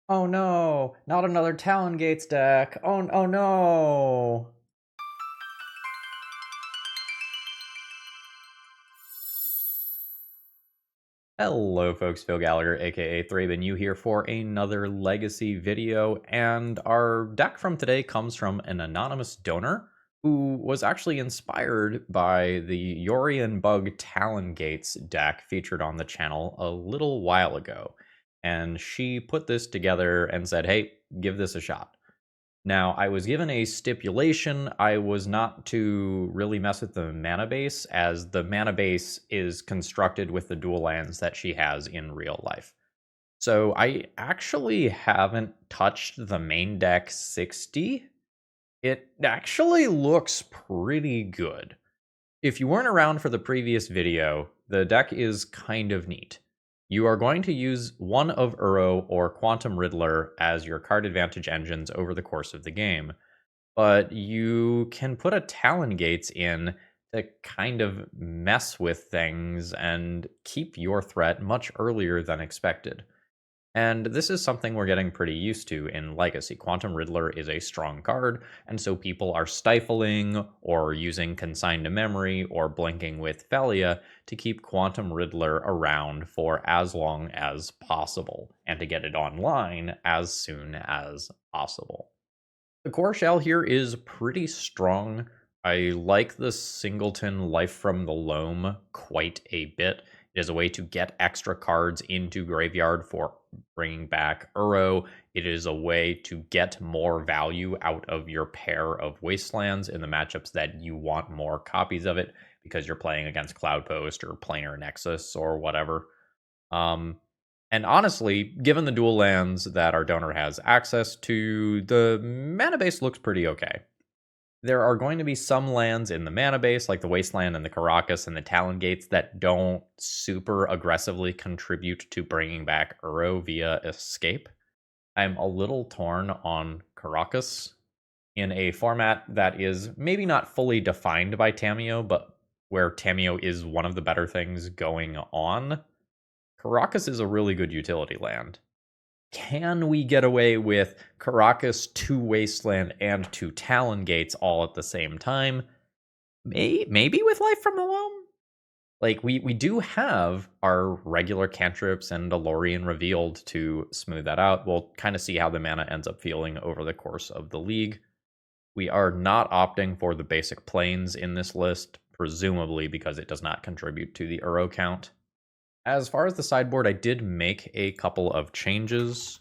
Oh no, not another Talon Gates deck. Oh no. Hello folks, Phil Gallagher, aka ThrabenU here for another Legacy video, and our deck from today comes from an anonymous donor who was actually inspired by the Yorian Bug Talon Gates deck featured on the channel a little while ago. And she put this together and said, hey, give this a shot. Now, I was given a stipulation. I was not to really mess with the mana base, as the mana base is constructed with the dual lands that she has in real life. So I actually haven't touched the main deck 60. It actually looks pretty good. If you weren't around for the previous video, the deck is kind of neat. You are going to use one of Uro or Quantum Riddler as your card advantage engines over the course of the game, but you can put a Talon Gates in to kind of mess with things and keep your threat much earlier than expected. And this is something we're getting pretty used to in Legacy. Quantum Riddler is a strong card, and so people are stifling or using Consign to Memory or blinking with Thalia to keep Quantum Riddler around for as long as possible, and to get it online as soon as possible. The core shell here is pretty strong. I like the Singleton Life from the Loam quite a bit. It is a way to get extra cards into Graveyard for bringing back Uro. It is a way to get more value out of your pair of Wastelands in the matchups that you want more copies of it, because you're playing against Cloudpost or Planar Nexus or whatever. And honestly, given the dual lands that our donor has access to, the mana base looks pretty okay. There are going to be some lands in the mana base, like the Wasteland and the Caracas and the Talon Gates, that don't super aggressively contribute to bringing back Uro via escape. I'm a little torn on Caracas in a format that is maybe not fully defined by Tamiyo, but where Tamiyo is one of the better things going on. Caracas is a really good utility land. Can we get away with Caracas, 2 Wasteland, and 2 Talon Gates all at the same time? Maybe with Life from the Loam? Like, we do have our regular cantrips and Delorian revealed to smooth that out. We'll kind of see how the mana ends up feeling over the course of the league. We are not opting for the basic planes in this list, presumably because it does not contribute to the Uro count. As far as the sideboard, I did make a couple of changes.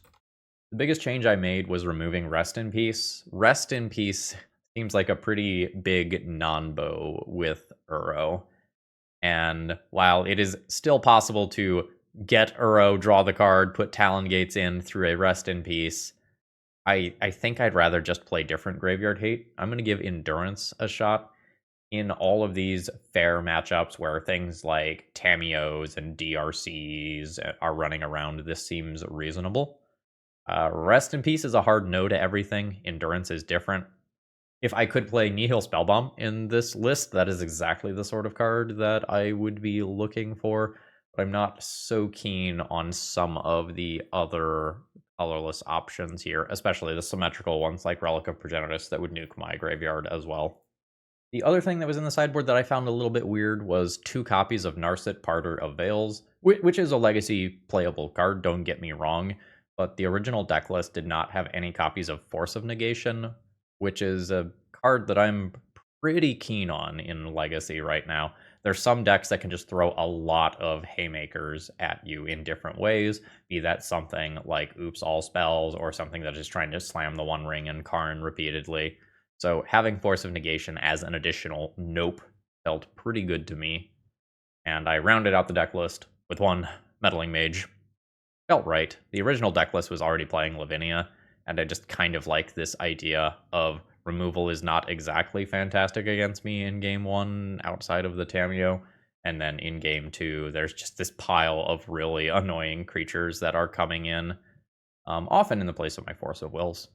The biggest change I made was removing Rest in Peace. Rest in Peace seems like a pretty big non-bow with Uro. And while it is still possible to get Uro, draw the card, put Talon Gates in through a Rest in Peace, I think I'd rather just play different Graveyard Hate. I'm going to give Endurance a shot in all of these fair matchups where things like Tamios and DRCs are running around. This seems reasonable. Rest in Peace is a hard no to everything. Endurance is different. If I could play Nihil Spellbomb in this list, that is exactly the sort of card that I would be looking for. But I'm not so keen on some of the other colorless options here, especially the symmetrical ones like Relic of Progenitus that would nuke my graveyard as well. The other thing that was in the sideboard that I found a little bit weird was 2 copies of Narset, Parter of Veils, which is a legacy playable card, don't get me wrong, but the original deck list did not have any copies of Force of Negation, which is a card that I'm pretty keen on in Legacy right now. There's some decks that can just throw a lot of haymakers at you in different ways, be that something like Oops All Spells or something that is trying to slam the One Ring and Karn repeatedly. So having Force of Negation as an additional nope felt pretty good to me. And I rounded out the deck list with 1 Meddling Mage. Felt right. The original deck list was already playing Lavinia, and I just kind of like this idea of removal is not exactly fantastic against me in game 1 outside of the Tamiyo. And then in game 2, there's just this pile of really annoying creatures that are coming in, often in the place of my Force of Wills.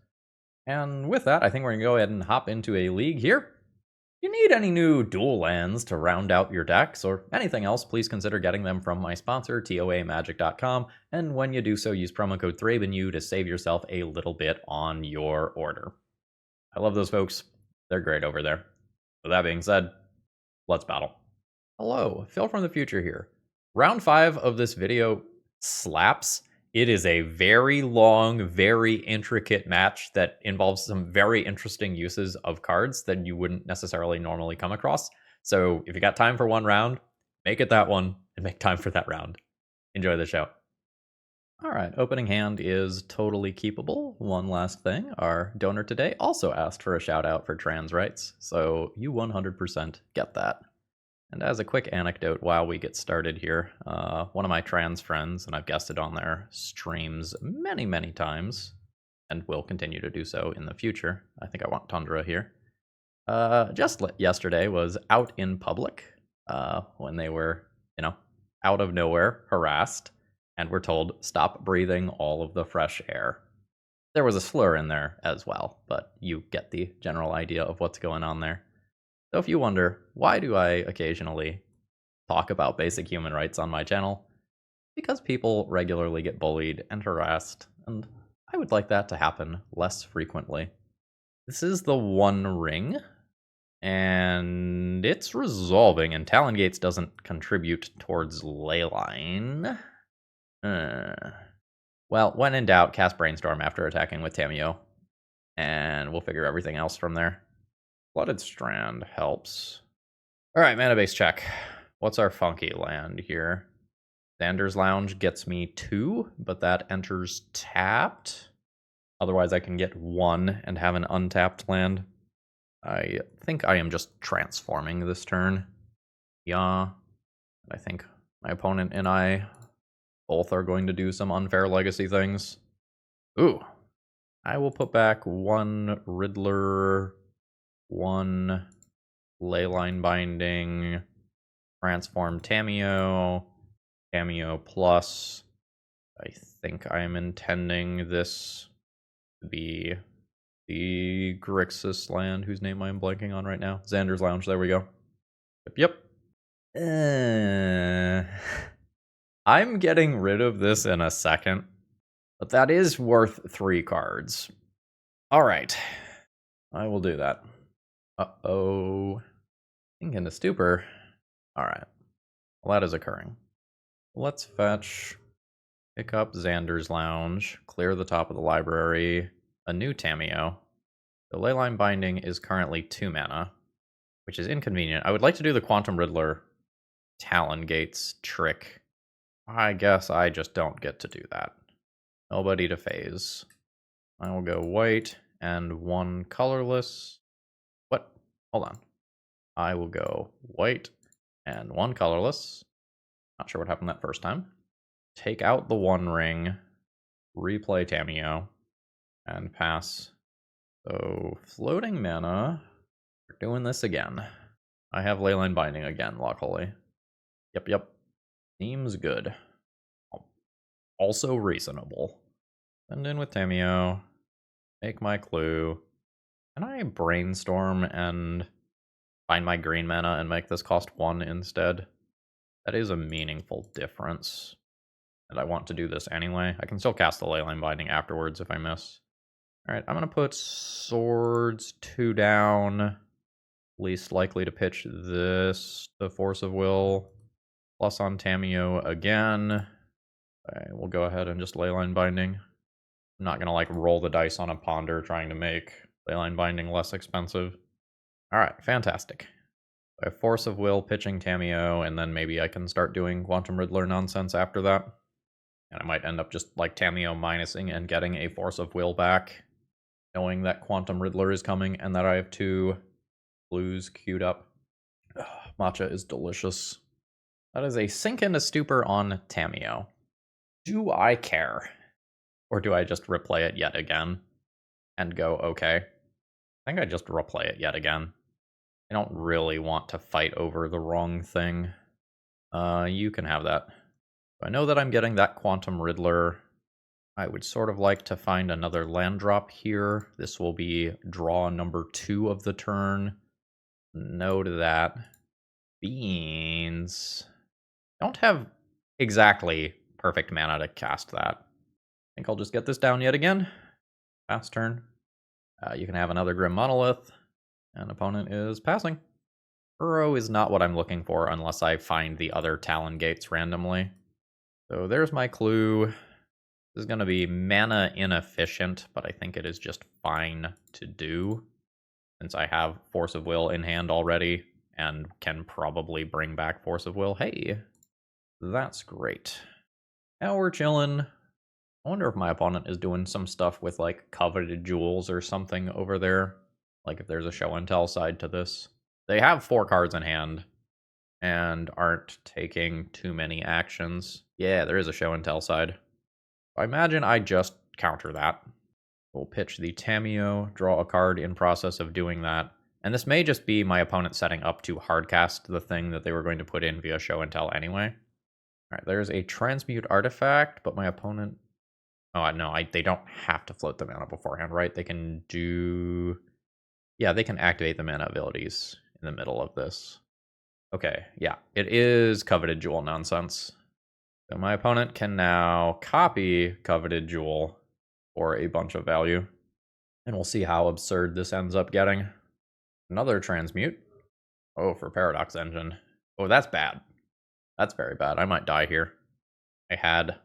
And with that, I think we're going to go ahead and hop into a league here. you need any new dual lands to round out your decks or anything else, please consider getting them from my sponsor, TOAMagic.com, and when you do so, use promo code ThrabenU to save yourself a little bit on your order. I love those folks. They're great over there. With that being said, let's battle. Hello, Phil from the future here. Round 5 of this video slaps. It is a very long, very intricate match that involves some very interesting uses of cards that you wouldn't necessarily normally come across. So if you got time for one round, make it that one and make time for that round. Enjoy the show. All right, opening hand is totally keepable. One last thing, our donor today also asked for a shout out for trans rights, so you 100% get that. And as a quick anecdote while we get started here, one of my trans friends, and I've guested on their streams many, many times, and will continue to do so in the future. I think I want Tundra here. Just yesterday was out in public when they were, out of nowhere, harassed, and were told, stop breathing all of the fresh air. There was a slur in there as well, but you get the general idea of what's going on there. So if you wonder, why do I occasionally talk about basic human rights on my channel? Because people regularly get bullied and harassed, and I would like that to happen less frequently. This is the One Ring, and it's resolving, and Talon Gates doesn't contribute towards Leyline. Well, when in doubt, cast Brainstorm after attacking with Tamiyo, and we'll figure everything else from there. Flooded Strand helps. Alright, mana base check. What's our funky land here? Xander's Lounge gets me 2, but that enters tapped. Otherwise I can get 1 and have an untapped land. I think I am just transforming this turn. Yeah. I think my opponent and I both are going to do some unfair legacy things. Ooh. I will put back 1 Riddler, 1 Leyline Binding, transform Tamiyo, Tamiyo plus. I think I am intending this to be the Grixis land, whose name I am blanking on right now. Xander's Lounge, there we go. Yep. I'm getting rid of this in a second, but that is worth 3 cards. Alright, I will do that. Uh-oh. Sink into Stupor. Alright. Well, that is occurring. Let's fetch, pick up Xander's Lounge, clear the top of the library, a new Tamiyo. The Leyline Binding is currently 2 mana, which is inconvenient. I would like to do the Quantum Riddler Talon Gates trick. I guess I just don't get to do that. Nobody to phase. I will go white and 1 colorless. What? Hold on. I will go white and 1 colorless. Not sure what happened that first time. Take out the One Ring, replay Tamiyo, and pass. So, floating mana. We're doing this again. I have Leyline Binding again, luckily. Yep. Seems good. Also reasonable. Send in with Tamiyo. Make my clue. Can I brainstorm and find my green mana and make this cost 1 instead? That is a meaningful difference. And I want to do this anyway. I can still cast the Leyline Binding afterwards if I miss. Alright, I'm going to put Swords 2 down. Least likely to pitch this. The Force of Will. Plus on Tamiyo again. Okay, we'll go ahead and just Leyline Binding. I'm not going to roll the dice on a Ponder trying to make Leyline Binding less expensive. Alright, fantastic. I have Force of Will, pitching Tamiyo, and then maybe I can start doing Quantum Riddler nonsense after that. And I might end up just Tamiyo minusing and getting a Force of Will back, knowing that Quantum Riddler is coming and that I have 2 blues queued up. Ugh, matcha is delicious. That is a Sink into Stupor on Tamiyo. Do I care? Or do I just replay it yet again and go, okay? I think I just replay it yet again. I don't really want to fight over the wrong thing. You can have that. I know that I'm getting that Quantum Riddler. I would sort of like to find another land drop here. This will be draw number 2 of the turn. no to that. Beans. Don't have exactly perfect mana to cast that. I think I'll just get this down yet again. Pass turn. You can have another Grim Monolith. And opponent is passing. Uro is not what I'm looking for unless I find the other Talon Gates randomly. So there's my clue. This is going to be mana inefficient, but I think it is just fine to do, since I have Force of Will in hand already, and can probably bring back Force of Will. Hey, that's great. Now we're chilling. I wonder if my opponent is doing some stuff with, like, coveted jewels or something over there. Like, if there's a show and tell side to this. They have 4 cards in hand and aren't taking too many actions. Yeah, there is a show and tell side. I imagine I just counter that. We'll pitch the Tamiyo, draw a card in process of doing that. And this may just be my opponent setting up to hardcast the thing that they were going to put in via show and tell anyway. Alright, there's a transmute artifact, but my opponent... Oh, no, they don't have to float the mana beforehand, right? They can do... Yeah, they can activate the mana abilities in the middle of this. Okay, yeah, it is Coveted Jewel nonsense. So my opponent can now copy Coveted Jewel for a bunch of value. And we'll see how absurd this ends up getting. Another transmute. Oh, for Paradox Engine. Oh, that's bad. That's very bad. I might die here. I had,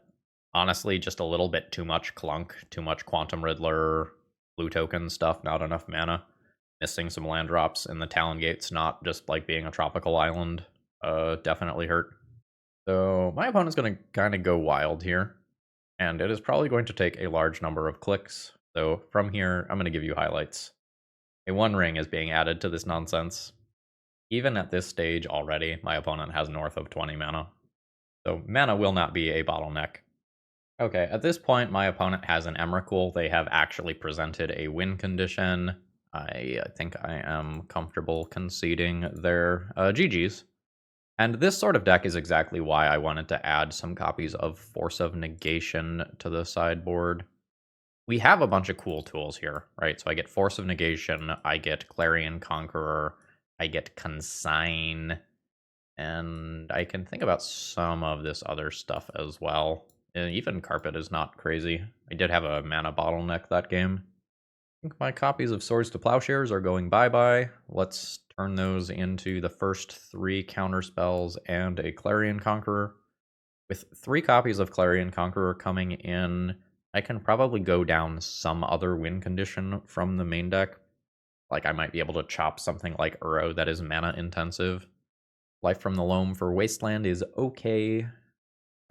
honestly, just a little bit too much clunk, too much Quantum Riddler, blue token stuff, not enough mana. Missing some land drops, and the Talon Gates not just like being a tropical island definitely hurt. So my opponent's going to kind of go wild here, and it is probably going to take a large number of clicks. So from here, I'm going to give you highlights. A 1 ring is being added to this nonsense. Even at this stage already, my opponent has north of 20 mana. So mana will not be a bottleneck. Okay, at this point, my opponent has an Emrakul. They have actually presented a win condition. I think I am comfortable conceding their GGs. And this sort of deck is exactly why I wanted to add some copies of Force of Negation to the sideboard. We have a bunch of cool tools here, right? So I get Force of Negation, I get Clarion Conqueror, I get Consign, and I can think about some of this other stuff as well. And even Carpet is not crazy. I did have a mana bottleneck that game. I think my copies of Swords to Plowshares are going bye-bye. Let's turn those into the first 3 counter spells and a Clarion Conqueror. With 3 copies of Clarion Conqueror coming in, I can probably go down some other win condition from the main deck. Like, I might be able to chop something like Uro that is mana intensive. Life from the Loam for Wasteland is okay.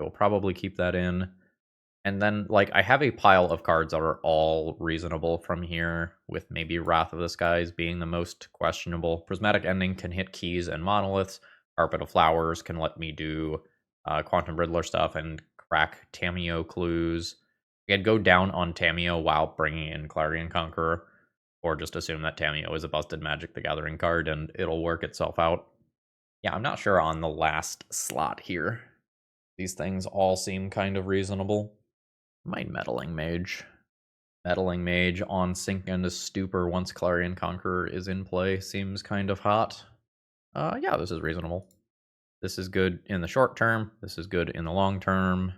We'll probably keep that in. And then, like, I have a pile of cards that are all reasonable from here, with maybe Wrath of the Skies being the most questionable. Prismatic Ending can hit keys and monoliths. Carpet of Flowers can let me do Quantum Riddler stuff and crack Tamiyo clues. I could go down on Tamiyo while bringing in Clarion Conqueror, or just assume that Tamiyo is a busted Magic the Gathering card and it'll work itself out. Yeah, I'm not sure on the last slot here. These things all seem kind of reasonable. My Meddling Mage. Meddling Mage on Sink into Stupor once Clarion Conqueror is in play seems kind of hot. Yeah, this is reasonable. This is good in the short term. This is good in the long term.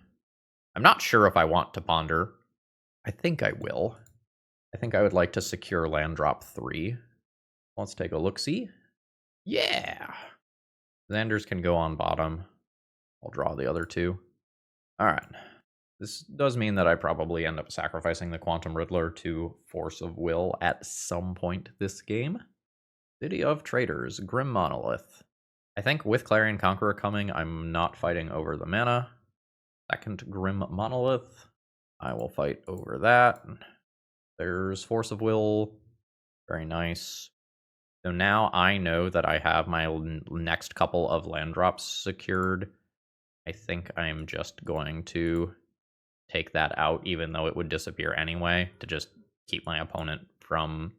I'm not sure if I want to ponder. I think I will. I think I would like to secure land drop 3. Let's take a look-see. Yeah! Xanders can go on bottom. I'll draw the other 2. Alright. This does mean that I probably end up sacrificing the Quantum Riddler to Force of Will at some point this game. City of Traders, Grim Monolith. I think with Clarion Conqueror coming, I'm not fighting over the mana. Second Grim Monolith. I will fight over that. There's Force of Will. Very nice. So now I know that I have my next couple of land drops secured. I think I'm just going to take that out, even though it would disappear anyway, to just keep my opponent from,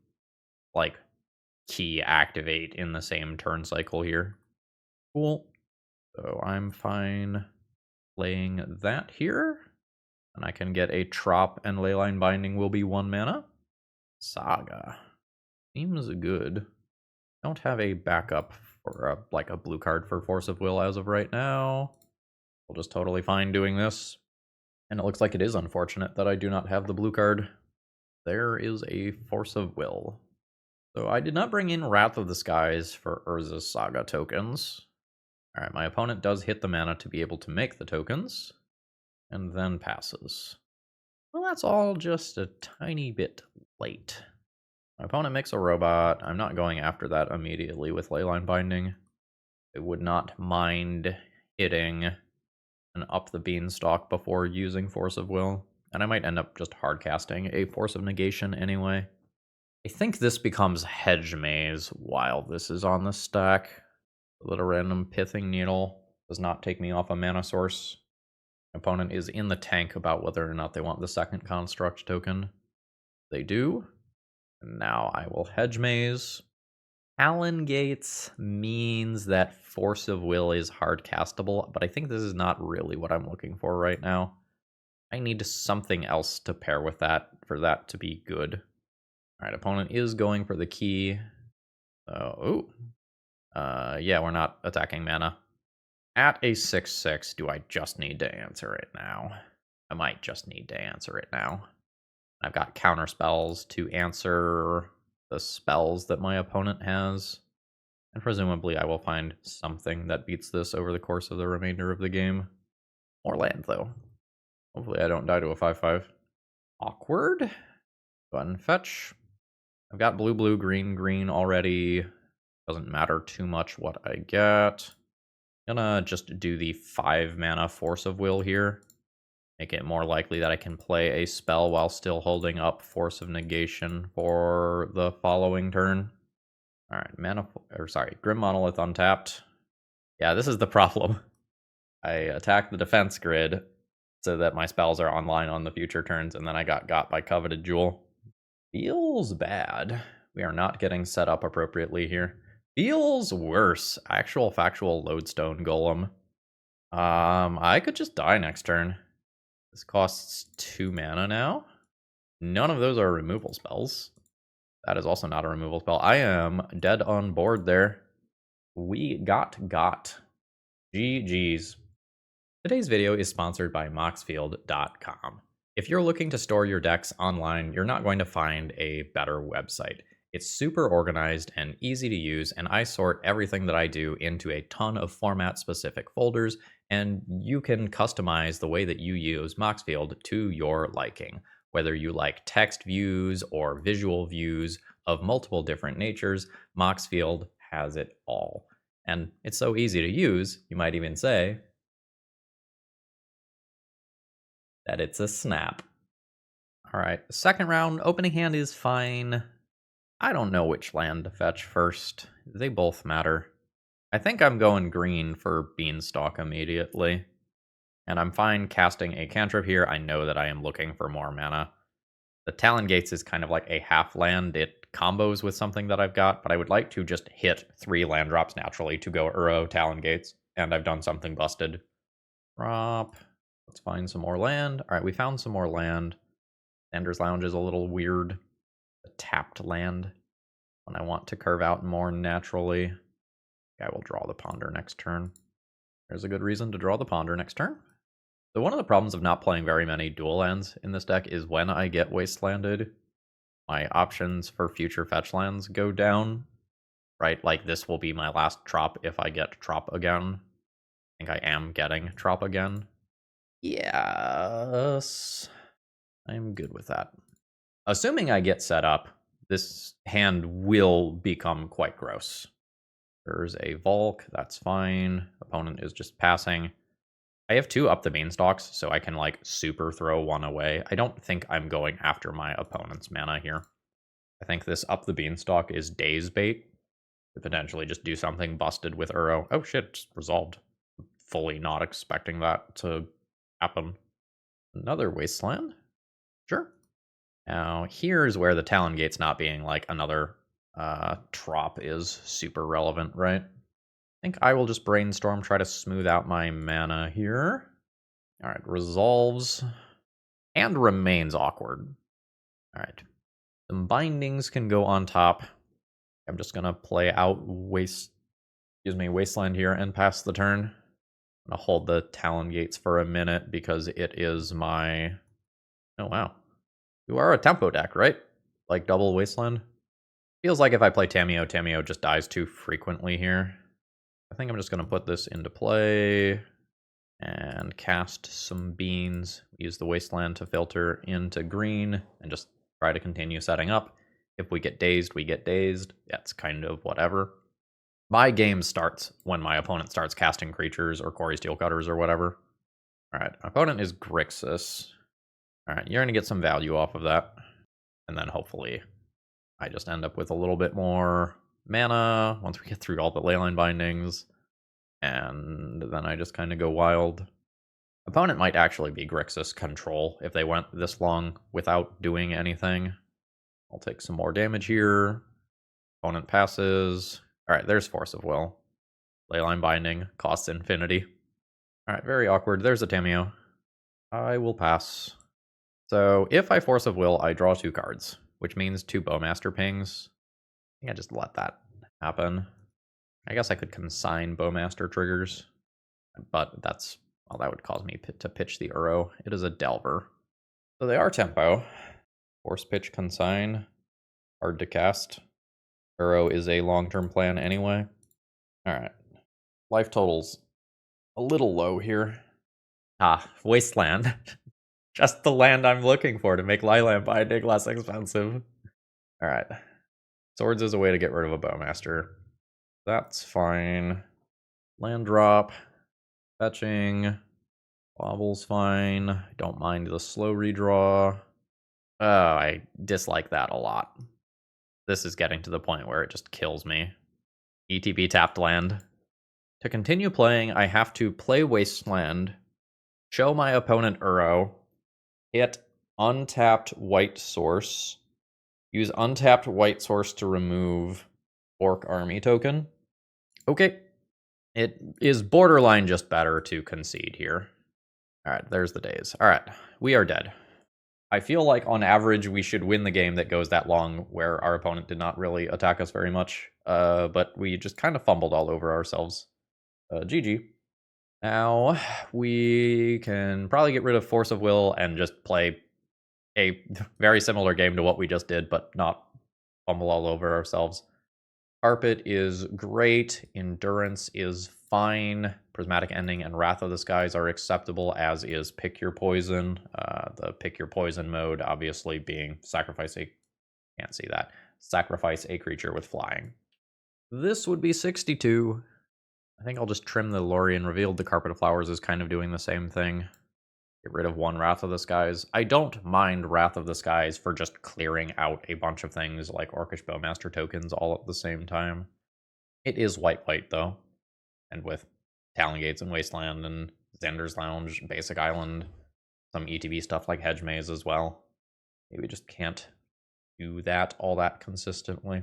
like, key activate in the same turn cycle here. Cool. So I'm fine playing that here. And I can get a Trop, and Leyline Binding will be 1 mana. Saga. Seems good. don't have a backup for like a blue card for Force of Will as of right now. We'll just totally fine doing this. And it looks like it is unfortunate that I do not have the blue card. There is a Force of Will. So I did not bring in Wrath of the Skies for Urza's Saga tokens. Alright, my opponent does hit the mana to be able to make the tokens, and then passes. Well, that's all just a tiny bit late. My opponent makes a robot. I'm not going after that immediately with Leyline Binding. I would not mind hitting an Up the Beanstalk before using Force of Will, and I might end up just hard casting a Force of Negation anyway. I think this becomes Hedge Maze while this is on the stack, so that a random Pithing Needle does not take me off a mana source. My opponent is in the tank about whether or not they want the second Construct token. They do. And now I will Hedge Maze. Talon Gates means that Force of Will is hard castable, but I think this is not really what I'm looking for right now. I need something else to pair with that for that to be good. Alright, opponent is going for the key. Yeah, we're not attacking mana. At a 6/6, do I just need to answer it now? I might just need to answer it now. I've got counter spells to answer the spells that my opponent has. And presumably I will find something that beats this over the course of the remainder of the game. More land, though. Hopefully I don't die to a 5/5. Awkward. Go ahead and fetch. I've got blue, blue, green, green already. Doesn't matter too much what I get. Gonna just do the 5 mana Force of Will here. Make it more likely that I can play a spell while still holding up Force of Negation for the following turn. Alright, Grim Monolith untapped. Yeah, this is the problem. I attack the defense grid so that my spells are online on the future turns, and then I got by Coveted Jewel. Feels bad. We are not getting set up appropriately here. Feels worse. Actual factual Lodestone Golem. I could just die next turn. This costs 2 mana now. None of those are removal spells. That is also not a removal spell. I am dead on board there. We got. GG's. Today's video is sponsored by Moxfield.com. If you're looking to store your decks online, you're not going to find a better website. It's super organized and easy to use, and I sort everything that I do into a ton of format-specific folders, and you can customize the way that you use Moxfield to your liking. Whether you like text views or visual views of multiple different natures, Moxfield has it all. And it's so easy to use, you might even say that it's a snap. Alright, second round, opening hand is fine. I don't know which land to fetch first. They both matter. I think I'm going green for Beanstalk immediately. And I'm fine casting a cantrip here. I know that I am looking for more mana. The Talon Gates is kind of like a half land. It combos with something that I've got, but I would like to just hit 3 land drops naturally to go Uro Talon Gates. And I've done something busted. Drop. Let's find some more land. Alright, we found some more land. Ender's Lounge is a little weird. A tapped land when I want to curve out more naturally. I will draw the Ponder next turn. There's a good reason to draw the Ponder next turn. So one of the problems of not playing very many dual lands in this deck is when I get wastelanded, my options for future fetch lands go down. Right, like this will be my last Trop if I get Trop again. I think I am getting Trop again. Yes. I'm good with that. Assuming I get set up, this hand will become quite gross. There's a Volk, that's fine. Opponent is just passing. I have 2 Up the Beanstalks, so I can like super throw 1 away. I don't think I'm going after my opponent's mana here. I think this Up the Beanstalk is Daze Bait. To potentially just do something busted with Uro. Oh shit, it's resolved. Fully not expecting that to happen. Another Wasteland? Sure. Now, here's where the Talon Gates not being like another Trop is super relevant, right? I think I will just brainstorm, try to smooth out my mana here. Alright, resolves and remains awkward. Alright. Some bindings can go on top. I'm just gonna play out Wasteland here and pass the turn. I'm gonna hold the Talon Gates for a minute because it is my... Oh, wow. You are a tempo deck, right? Like double Wasteland? Feels like if I play Tamiyo, Tamiyo just dies too frequently here. I think I'm just gonna put this into play and cast some beans. Use the Wasteland to filter into green and just try to continue setting up. If we get dazed, we get dazed. That's kind of whatever. My game starts when my opponent starts casting creatures or Quarry Steelcutters or whatever. Alright, opponent is Grixis. Alright, you're going to get some value off of that. And then hopefully I just end up with a little bit more mana once we get through all the leyline bindings. And then I just kind of go wild. Opponent might actually be Grixis Control if they went this long without doing anything. I'll take some more damage here. Opponent passes. Alright, there's Force of Will. Leyline Binding costs infinity. Alright, very awkward. There's a Tamiyo. I will pass. So if I Force of Will, I draw 2 cards, which means 2 Bowmaster pings. I think I just let that happen. I guess I could consign Bowmaster triggers, but that's... well, that would cause me to pitch the Uro. It is a Delver. So they are tempo. Force pitch consign. Hard to cast. Uro is a long-term plan anyway. Alright. Life total's a little low here. Ah, Wasteland. Just the land I'm looking for to make Leyline Binding less expensive. Alright. Swords is a way to get rid of a Bowmaster. That's fine. Land drop. Fetching. Wobble's fine. Don't mind the slow redraw. Oh, I dislike that a lot. This is getting to the point where it just kills me. ETB tapped land. To continue playing, I have to play Wasteland, show my opponent Uro, hit untapped white source, use untapped white source to remove Orc Army token. Okay. It is borderline just better to concede here. Alright, there's the days. Alright, we are dead. I feel like on average we should win the game that goes that long where our opponent did not really attack us very much. But we just kind of fumbled all over ourselves. GG. Now, we can probably get rid of Force of Will and just play a very similar game to what we just did, but not fumble all over ourselves. Carpet is great. Endurance is fine. Prismatic Ending and Wrath of the Skies are acceptable, as is Pick Your Poison. The Pick Your Poison mode obviously being sacrifice a creature with flying. This would be 62. I think I'll just trim the Lorien Revealed. The Carpet of Flowers is kind of doing the same thing. Get rid of 1 Wrath of the Skies. I don't mind Wrath of the Skies for just clearing out a bunch of things like Orcish Bowmaster tokens all at the same time. It is white though. And with Talon Gates and Wasteland and Xander's Lounge, Basic Island, some ETB stuff like Hedge Maze as well. Maybe we just can't do that all that consistently.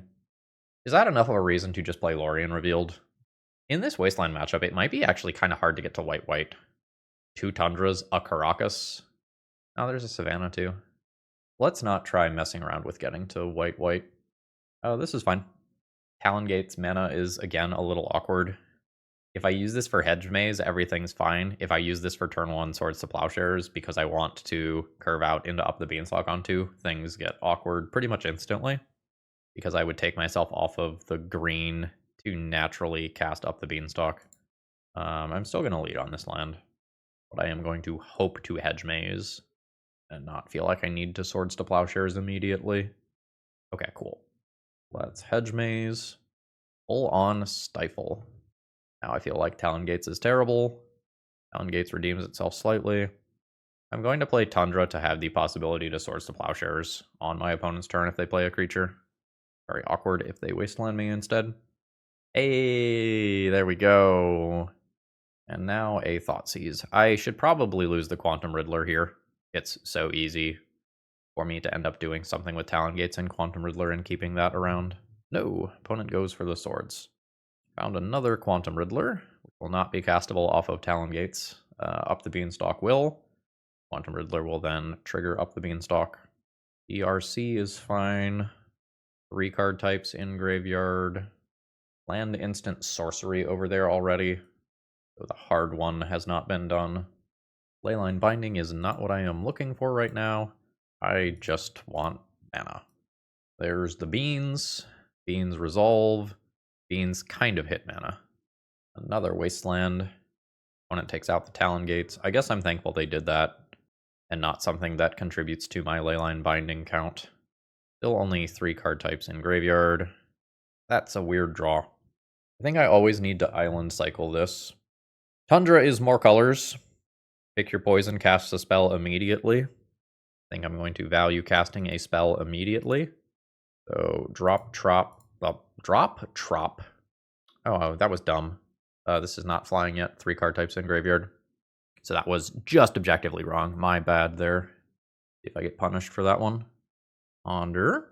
Is that enough of a reason to just play Lorien Revealed? In this Wasteland matchup, it might be actually kind of hard to get to white. 2 Tundras, a Caracas. Oh, there's a Savannah too. Let's not try messing around with getting to white. Oh, this is fine. Talon Gates mana is, again, a little awkward. If I use this for Hedge Maze, everything's fine. If I use this for turn 1 Swords to Plowshares because I want to curve out into Up the Beanstalk on 2, things get awkward pretty much instantly. Because I would take myself off of the green to naturally cast Up the Beanstalk. I'm still going to lead on this land. But I am going to hope to Hedge Maze and not feel like I need to Swords to Plowshares immediately. Okay, cool. Let's Hedge Maze. Full on Stifle. Now I feel like Talon Gates is terrible. Talon Gates redeems itself slightly. I'm going to play Tundra to have the possibility to Swords to Plowshares on my opponent's turn if they play a creature. Very awkward if they Wasteland me instead. Hey, there we go. And now a Thoughtseize. I should probably lose the Quantum Riddler here. It's so easy for me to end up doing something with Talon Gates and Quantum Riddler and keeping that around. No, opponent goes for the swords. Found another Quantum Riddler, which will not be castable off of Talon Gates. Up the Beanstalk will. Quantum Riddler will then trigger Up the Beanstalk. ERC is fine. 3 card types in graveyard. Land instant sorcery over there already. So the hard one has not been done. Leyline Binding is not what I am looking for right now. I just want mana. There's the Beans. Beans resolve. Beans kind of hit mana. Another Wasteland. Opponent takes out the Talon Gates. I guess I'm thankful they did that, and not something that contributes to my Leyline Binding count. Still only 3 card types in graveyard. That's a weird draw. I think I always need to island cycle this. Tundra is more colors. Pick your poison, cast a spell immediately. I think I'm going to value casting a spell immediately. So drop, trop. Oh, that was dumb. This is not flying yet. 3 card types in graveyard. So that was just objectively wrong. My bad there. See if I get punished for that one. Ponder.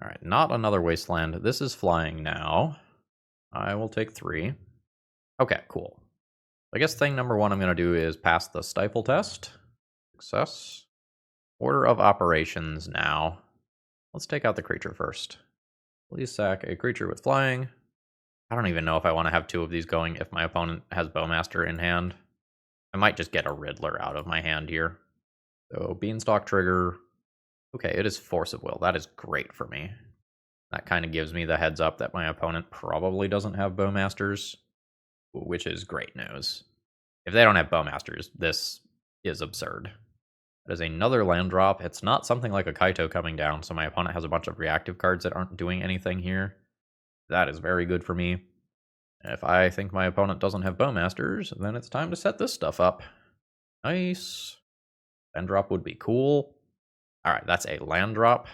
Alright, not another Wasteland. This is flying now. I will take 3. Okay, cool. I guess thing number 1 I'm going to do is pass the Stifle test. Success. Order of operations now. Let's take out the creature first. Please sack a creature with flying. I don't even know if I want to have 2 of these going if my opponent has Bowmaster in hand. I might just get a Riddler out of my hand here. So Beanstalk trigger. Okay, it is Force of Will. That is great for me. That kind of gives me the heads up that my opponent probably doesn't have Bowmasters, which is great news. If they don't have Bowmasters, this is absurd. That is another land drop. It's not something like a Kaito coming down, so my opponent has a bunch of reactive cards that aren't doing anything here. That is very good for me. If I think my opponent doesn't have Bowmasters, then it's time to set this stuff up. Nice. Land drop would be cool. Alright, that's a land drop.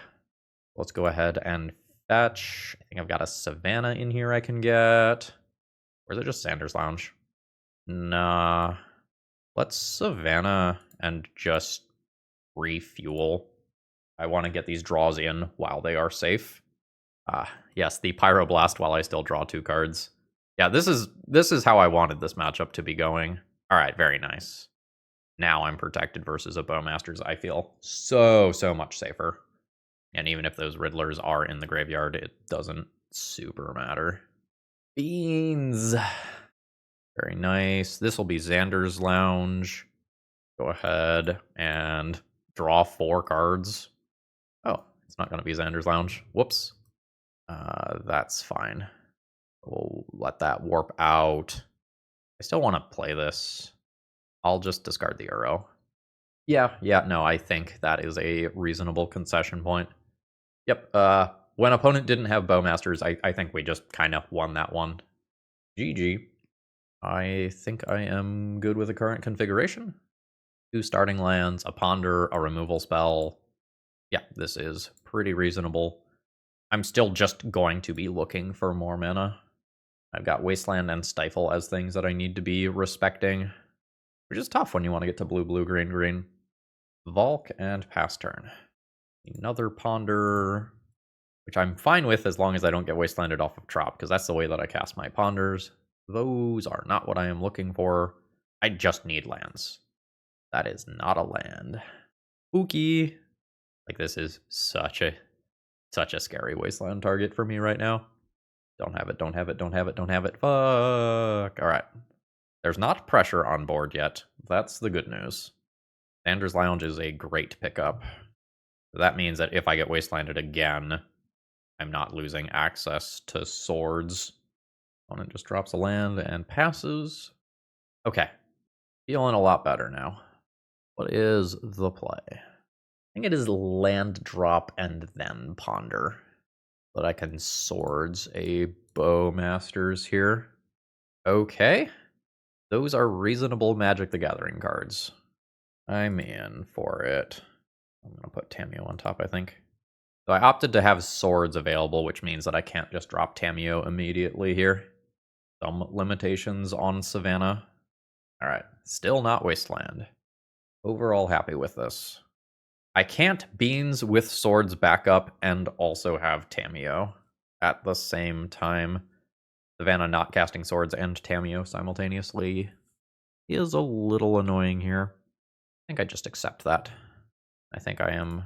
Let's go ahead and fetch. I think I've got a Savannah in here I can get. Or is it just Sanders Lounge? Nah. Let's Savannah and just refuel. I want to get these draws in while they are safe. Yes, the Pyroblast while I still draw 2 cards. Yeah, this is how I wanted this matchup to be going. Alright, very nice. Now I'm protected versus a Bowmasters. I feel so much safer. And even if those Riddlers are in the graveyard, it doesn't super matter. Beans! Very nice. This will be Xander's Lounge. Go ahead and draw 4 cards. Oh, it's not going to be Xander's Lounge. Whoops. That's fine. We'll let that warp out. I still want to play this. I'll just discard the arrow. Yeah, no, I think that is a reasonable concession point. Yep, when opponent didn't have Bowmasters, I think we just kind of won that one. GG. I think I am good with the current configuration. 2 starting lands, a Ponder, a removal spell. Yeah, this is pretty reasonable. I'm still just going to be looking for more mana. I've got Wasteland and Stifle as things that I need to be respecting, which is tough when you want to get to blue, green, green. Valk and pass turn. Another Ponder, which I'm fine with as long as I don't get Wastelanded off of Trop, because that's the way that I cast my Ponders. Those are not what I am looking for. I just need lands. That is not a land. Spooky. Like, this is such a scary Wasteland target for me right now. Don't have it. Fuck. Alright. There's not pressure on board yet. That's the good news. Sanders Lounge is a great pickup. That means that if I get Wastelanded again, I'm not losing access to swords. Opponent just drops a land and passes. Okay. Feeling a lot better now. What is the play? I think it is land drop and then Ponder. But I can swords a Bowmasters here. Okay. Those are reasonable Magic the Gathering cards. I'm in for it. I'm going to put Tamiyo on top, I think. So I opted to have swords available, which means that I can't just drop Tamiyo immediately here. Some limitations on Savannah. Alright, still not Wasteland. Overall happy with this. I can't Beans with swords backup and also have Tamiyo at the same time. Savannah not casting swords and Tamiyo simultaneously is a little annoying here. I think I just accept that. I think I am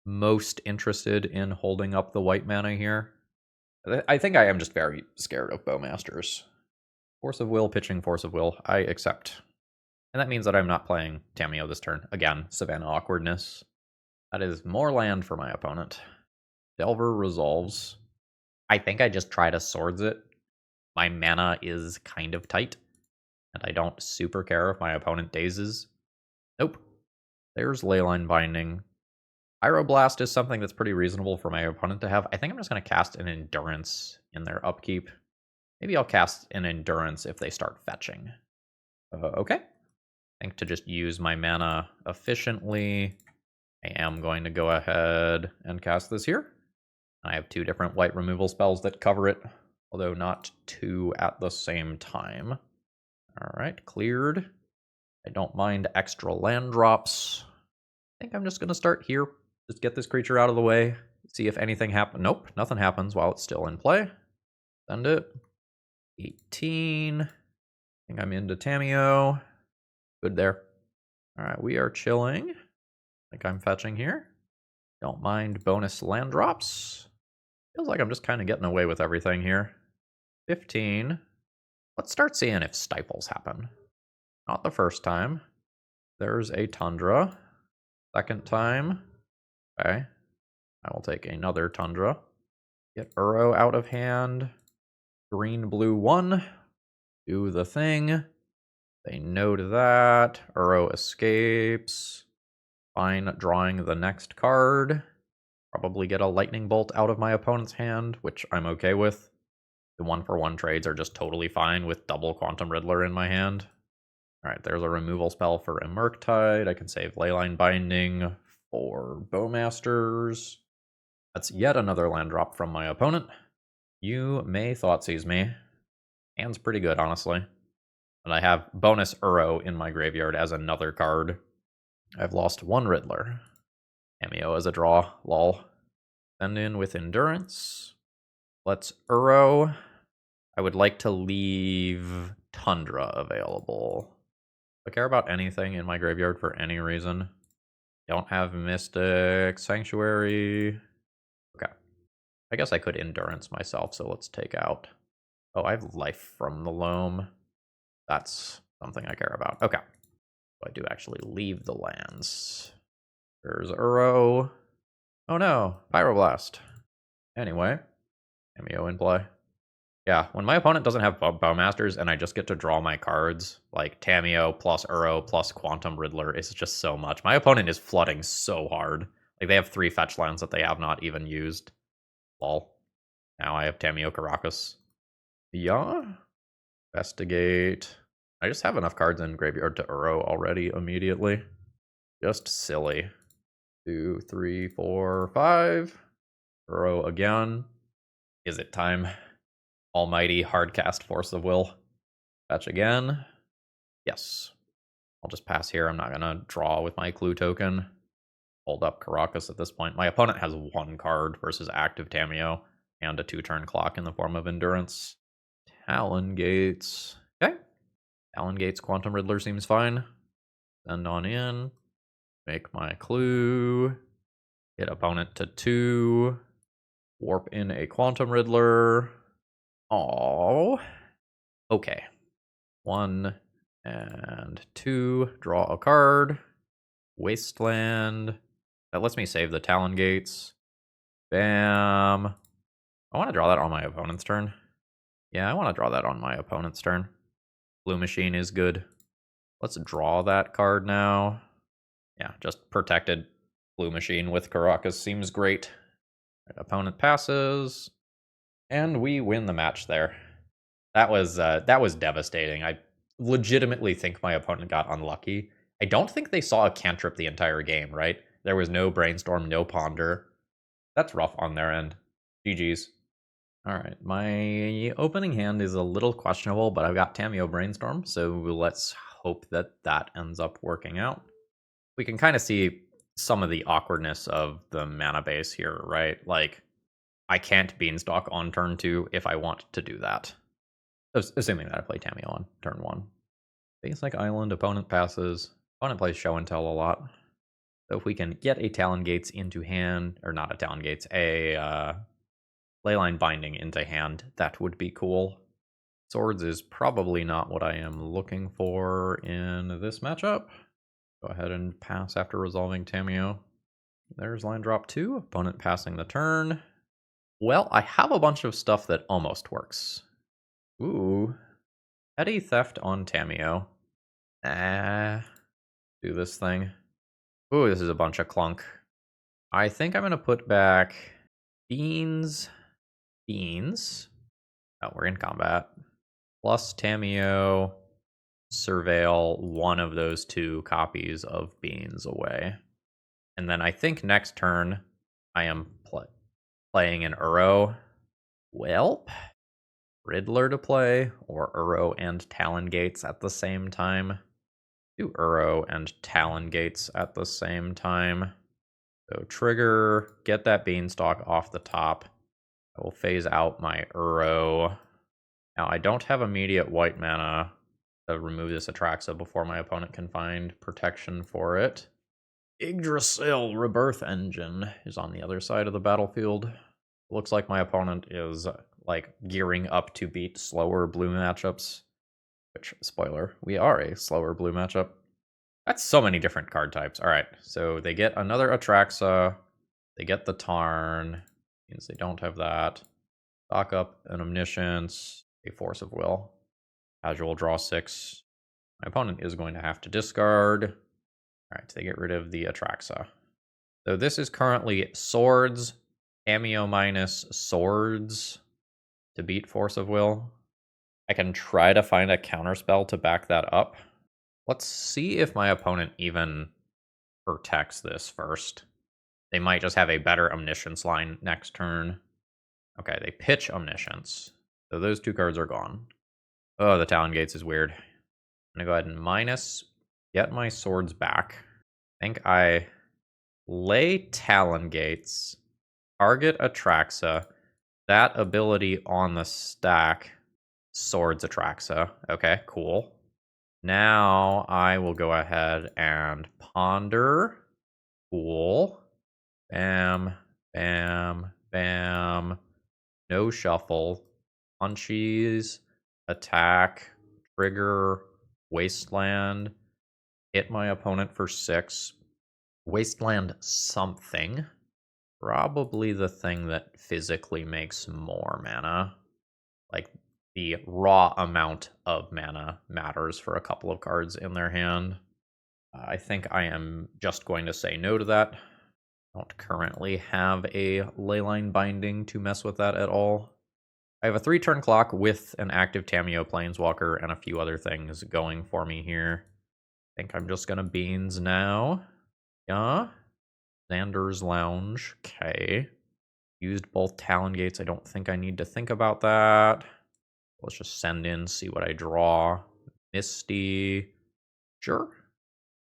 most interested in holding up the white mana here. I think I am just very scared of Bowmasters. Force of Will, pitching Force of Will, I accept. And that means that I'm not playing Tamiyo this turn. Again, Savannah Awkwardness. That is more land for my opponent. Delver resolves. I think I just try to Swords it. My mana is kind of tight, and I don't super care if my opponent dazes. Nope. There's Leyline Binding. Pyroblast is something that's pretty reasonable for my opponent to have. I think I'm just going to cast an Endurance in their upkeep. Maybe I'll cast an Endurance if they start fetching. Okay. I think to just use my mana efficiently, I am going to go ahead and cast this here. I have 2 different white removal spells that cover it, although not 2 at the same time. All right, cleared. I don't mind extra land drops. I think I'm just going to start here. Just get this creature out of the way. See if anything happens. Nope, nothing happens while it's still in play. Send it. 18. I think I'm into Tamiyo. Good there. All right, we are chilling. I think I'm fetching here. Don't mind bonus land drops. Feels like I'm just kind of getting away with everything here. 15. Let's start seeing if stifles happen. Not the first time. There's a Tundra. Second time. Okay. I will take another Tundra. Get Uro out of hand. Green, blue 1. Do the thing. They no to that. Uro escapes. Fine, drawing the next card. Probably get a lightning bolt out of my opponent's hand, which I'm okay with. The 1-for-1 trades are just totally fine with double Quantum Riddler in my hand. Alright, there's a removal spell for a Murktide. I can save Leyline Binding for Bowmasters. That's yet another land drop from my opponent. You may Thoughtseize me. Hand's pretty good, honestly. And I have bonus Uro in my graveyard as another card. I've lost 1 Riddler. Tamiyo as a draw, lol. Send in with Endurance. Let's Uro. I would like to leave Tundra available. If I care about anything in my graveyard for any reason. Don't have Mystic Sanctuary. Okay. I guess I could Endurance myself, so let's take out. Oh, I have Life from the Loam. That's something I care about. Okay. So I do actually leave the lands. There's Uro. Oh no, Pyroblast. Anyway, Tamiyo in play. Yeah, when my opponent doesn't have Bowmasters and I just get to draw my cards, like Tamiyo plus Uro plus Quantum Riddler, it's just so much. My opponent is flooding so hard. Like, they have 3 fetch lands that they have not even used. Lol. Now I have Tamiyo Caracas. Yeah. Investigate. I just have enough cards in graveyard to Uro already immediately. Just silly. 2, 3, 4, 5. Uro again. Is it time? Almighty hardcast Force of Will. Fetch again. Yes. I'll just pass here. I'm not going to draw with my clue token. Hold up Caracas at this point. My opponent has 1 card versus active Tamiyo and a 2-turn clock in the form of Endurance. Talon Gates. Okay. Talon Gates Quantum Riddler seems fine. Send on in. Make my clue. Hit opponent to 2. Warp in a Quantum Riddler. Oh. Okay. 1 and 2. Draw a card. Wasteland. That lets me save the Talon Gates. Bam. I want to draw that on my opponent's turn. Yeah, I want to draw that on my opponent's turn. Blue Machine is good. Let's draw that card now. Yeah, just protected Blue Machine with Caracas seems great. Opponent passes. And we win the match there. That was devastating. I legitimately think my opponent got unlucky. I don't think they saw a cantrip the entire game, right? There was no Brainstorm, no Ponder. That's rough on their end. GG's. Alright, my opening hand is a little questionable, but I've got Tamiyo Brainstorm, so let's hope that that ends up working out. We can kind of see some of the awkwardness of the mana base here, right? Like, I can't Beanstalk on turn 2 if I want to do that. Assuming that I play Tamiyo on turn 1. Basic Island, opponent passes. Opponent plays Show and Tell a lot. So if we can get a Talon Gates into hand, or not a Talon Gates, a Leyline Binding into hand, that would be cool. Swords is probably not what I am looking for in this matchup. Go ahead and pass after resolving Tamiyo. There's line drop 2, opponent passing the turn. Well, I have a bunch of stuff that almost works. Ooh. Petty Theft on Tamiyo. Do this thing. Ooh, this is a bunch of clunk. I think I'm going to put back Beans. Oh, we're in combat. Plus Tamiyo. Surveil one of those 2 copies of Beans away. And then I think next turn I am playing an Uro. Welp. Riddler to play, or Uro and Talon Gates at the same time. Do Uro and Talon Gates at the same time. So trigger, get that Beanstalk off the top. I will phase out my Uro. Now I don't have immediate white mana to remove this Atraxa before my opponent can find protection for it. Yggdrasil Rebirth Engine is on the other side of the battlefield. Looks like my opponent is like gearing up to beat slower blue matchups. Which, spoiler, we are a slower blue matchup. That's so many different card types. All right, so they get another Atraxa. They get the Tarn. Means they don't have that. Stock up an Omniscience, a Force of Will. Casual draw 6. My opponent is going to have to discard. All right, they get rid of the Atraxa. So this is currently Swords, Tamiyo minus Swords to beat Force of Will. I can try to find a counterspell to back that up. Let's see if my opponent even protects this first. They might just have a better Omniscience line next turn. Okay, they pitch Omniscience. So those 2 cards are gone. Oh, the Talon Gates is weird. I'm going to go ahead and minus, get my swords back. I think I lay Talon Gates, target Atraxa, that ability on the stack, Swords Atraxa. Okay, cool. Now I will go ahead and ponder. Cool. Bam, bam, bam. No shuffle. Punchies. Attack. Trigger. Wasteland. Hit my opponent for 6. Wasteland something. Probably the thing that physically makes more mana. Like, the raw amount of mana matters for a couple of cards in their hand. I think I am just going to say no to that. I don't currently have a Leyline Binding to mess with that at all. I have a 3-turn clock with an active Tamiyo Planeswalker and a few other things going for me here. I think I'm just going to Beans now. Yeah. Xander's Lounge. Okay. Used both Talon Gates. I don't think I need to think about that. Let's just send in, see what I draw. Misty. Sure.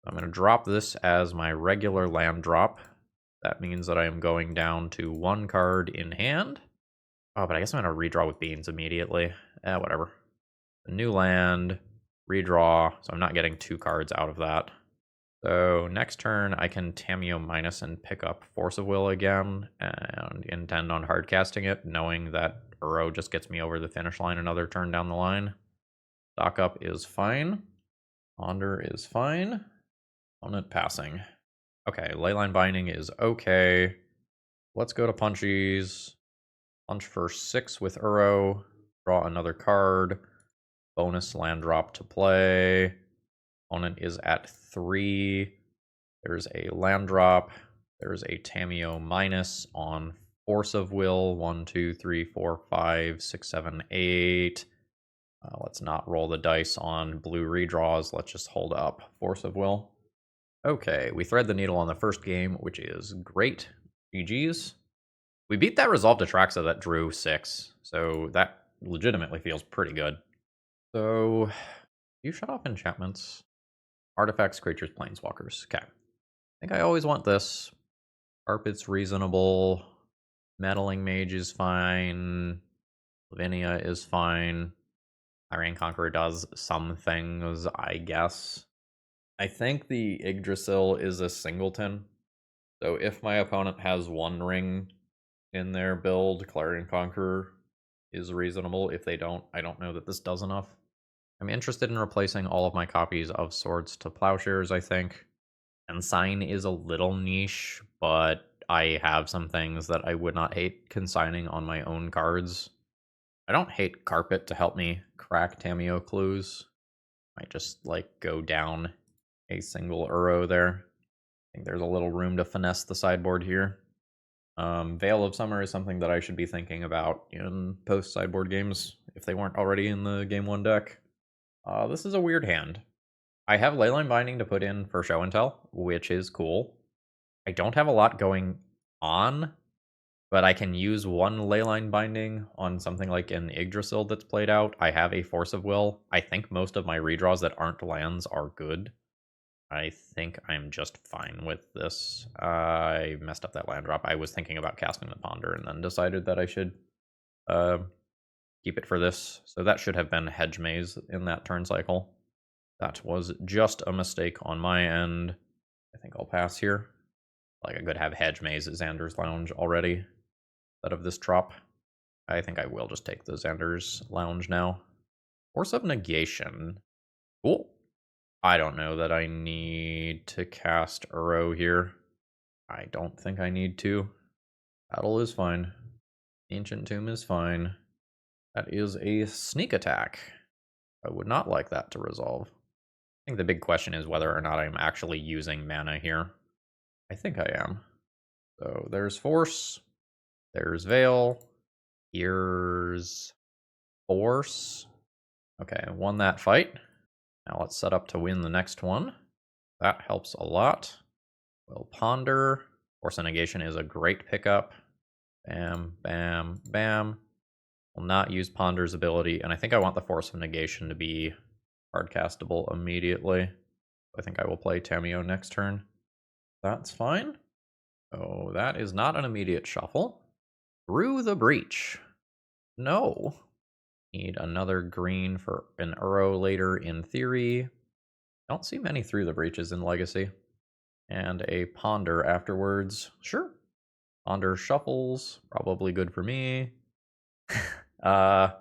I'm going to drop this as my regular land drop. That means that I am going down to 1 card in hand. Oh, but I guess I'm going to redraw with Beans immediately. Whatever. A new land, redraw, so I'm not getting 2 cards out of that. So next turn, I can Tamiyo minus and pick up Force of Will again, and intend on hardcasting it, knowing that Uro just gets me over the finish line another turn down the line. Stock up is fine. Ponder is fine. Opponent passing. Okay, Leyline Binding is okay. Let's go to Punchies. Punch for 6 with Uro. Draw another card. Bonus land drop to play. Opponent is at 3. There's a land drop. There's a Tamiyo minus on Force of Will. 1, 2, 3, 4, 5, 6, 7, 8. Let's not roll the dice on blue redraws. Let's just hold up Force of Will. Okay, we thread the needle on the first game, which is great. GG's. We beat that Resolved Atraxa that drew 6, so that legitimately feels pretty good. So, you shut off enchantments. Artifacts, creatures, planeswalkers. Okay. I think I always want this. Carpet's reasonable. Meddling Mage is fine. Lavinia is fine. Iron Conqueror does some things, I guess. I think the Yggdrasil is a singleton. So if my opponent has one ring in their build, Clarion Conqueror is reasonable. If they don't, I don't know that this does enough. I'm interested in replacing all of my copies of Swords to Plowshares, I think. And Sign is a little niche, but I have some things that I would not hate consigning on my own cards. I don't hate Carpet to help me crack Tameo clues. Might just, like, go down a single Uro there. I think there's a little room to finesse the sideboard here. Veil of Summer is something that I should be thinking about in post-sideboard games, if they weren't already in the Game 1 deck. This is a weird hand. I have Leyline Binding to put in for Show and Tell, which is cool. I don't have a lot going on, but I can use one Leyline Binding on something like an Yggdrasil that's played out. I have a Force of Will. I think most of my redraws that aren't lands are good. I think I'm just fine with this. I messed up that land drop. I was thinking about casting the Ponder and then decided that I should keep it for this. So that should have been Hedge Maze in that turn cycle. That was just a mistake on my end. I think I'll pass here. Like, I could have Hedge Maze at Xander's Lounge already instead of this drop. I think I will just take the Xander's Lounge now. Force of Negation. Cool. I don't know that I need to cast Uro here. I don't think I need to. Battle is fine. Ancient Tomb is fine. That is a sneak attack. I would not like that to resolve. I think the big question is whether or not I'm actually using mana here. I think I am. So there's Force. There's Veil. Here's Force. Okay, I won that fight. Now let's set up to win the next one. That helps a lot. We'll Ponder. Force of Negation is a great pickup. Bam, bam, bam. Will not use Ponder's ability, and I think I want the Force of Negation to be hardcastable immediately. I think I will play Tameo next turn. That's fine. Oh, that is not an immediate shuffle. Through the Breach. No. Need another green for an Uro later in theory. Don't see many Through the Breaches in Legacy. And a Ponder afterwards. Sure. Ponder shuffles. Probably good for me. I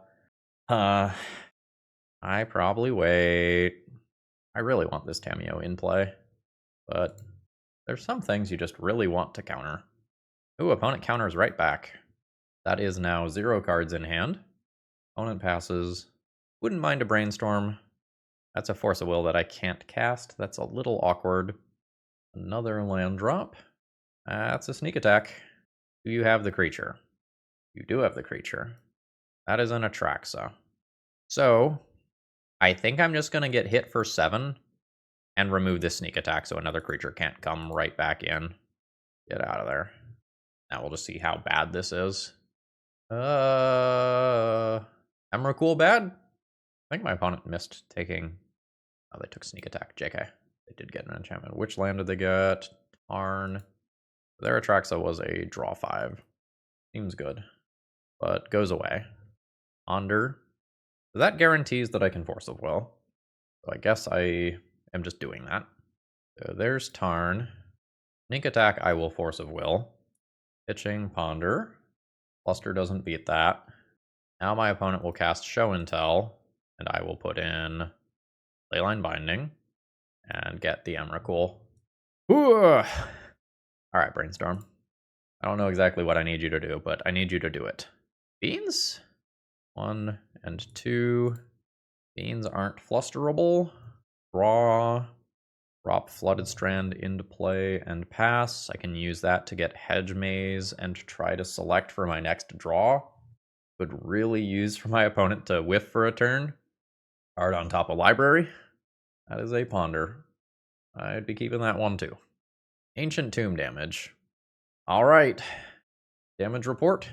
probably wait. I really want this Tameo in play. But there's some things you just really want to counter. Ooh, opponent counters right back. That is now 0 cards in hand. Opponent passes. Wouldn't mind a Brainstorm. That's a Force of Will that I can't cast. That's a little awkward. Another land drop. That's a sneak attack. Do you have the creature? You do have the creature. That is an Atraxa. So, I think I'm just going to get hit for 7 and remove this sneak attack so another creature can't come right back in. Get out of there. Now we'll just see how bad this is. Emrakul bad? I think my opponent missed taking... Oh, they took sneak attack. JK. They did get an enchantment. Which land did they get? Tarn. Their Atraxa was a draw 5. Seems good. But goes away. Ponder. So that guarantees that I can Force of Will. So I guess I am just doing that. So there's Tarn. Sneak attack, I will Force of Will. Pitching, Ponder. Cluster doesn't beat that. Now my opponent will cast Show and Tell, and I will put in Leyline Binding and get the Emrakul. Alright, Brainstorm. I don't know exactly what I need you to do, but I need you to do it. Beans? 1 and 2. Beans aren't flusterable. Draw. Drop Flooded Strand into play and pass. I can use that to get Hedge Maze and try to select for my next draw. Could really use for my opponent to whiff for a turn. Card on top of Library. That is a Ponder. I'd be keeping that one too. Ancient Tomb damage. Alright. Damage report.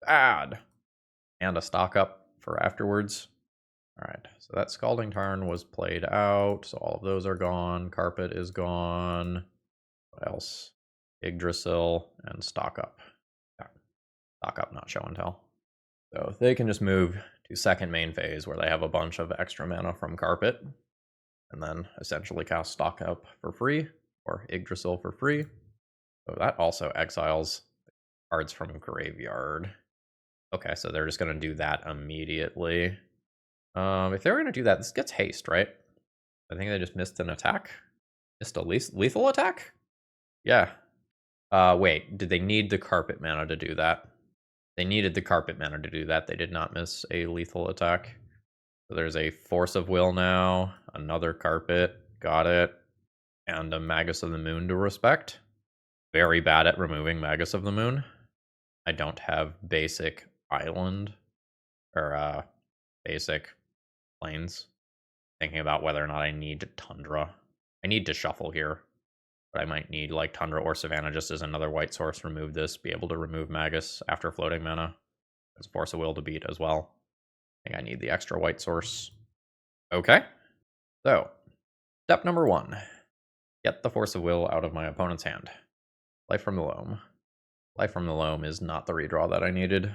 Bad. And a stock up for afterwards. Alright, so that Scalding Tarn was played out, so all of those are gone. Carpet is gone. What else? Yggdrasil and stock up. Yeah. Stock up, not Show and Tell. So they can just move to second main phase where they have a bunch of extra mana from Carpet. And then essentially cast stock up for free, or Yggdrasil for free. Oh, that also exiles cards from graveyard. Okay, so they're just going to do that immediately. If they were going to do that, this gets haste, right? I think they just missed an attack. Missed a lethal attack? Yeah. Wait, did they need the carpet mana to do that? They needed the carpet mana to do that. They did not miss a lethal attack. So there's a Force of Will now, another carpet, got it, and a Magus of the Moon to respect. Very bad at removing Magus of the Moon. I don't have basic island, or basic plains. Thinking about whether or not I need Tundra. I need to shuffle here, but I might need like Tundra or Savannah just as another white source. Remove this, be able to remove Magus after floating mana. There's Force of Will to beat as well. I think I need the extra white source. Okay, so step number 1. Get the Force of Will out of my opponent's hand. Life from the Loam. Life from the Loam is not the redraw that I needed.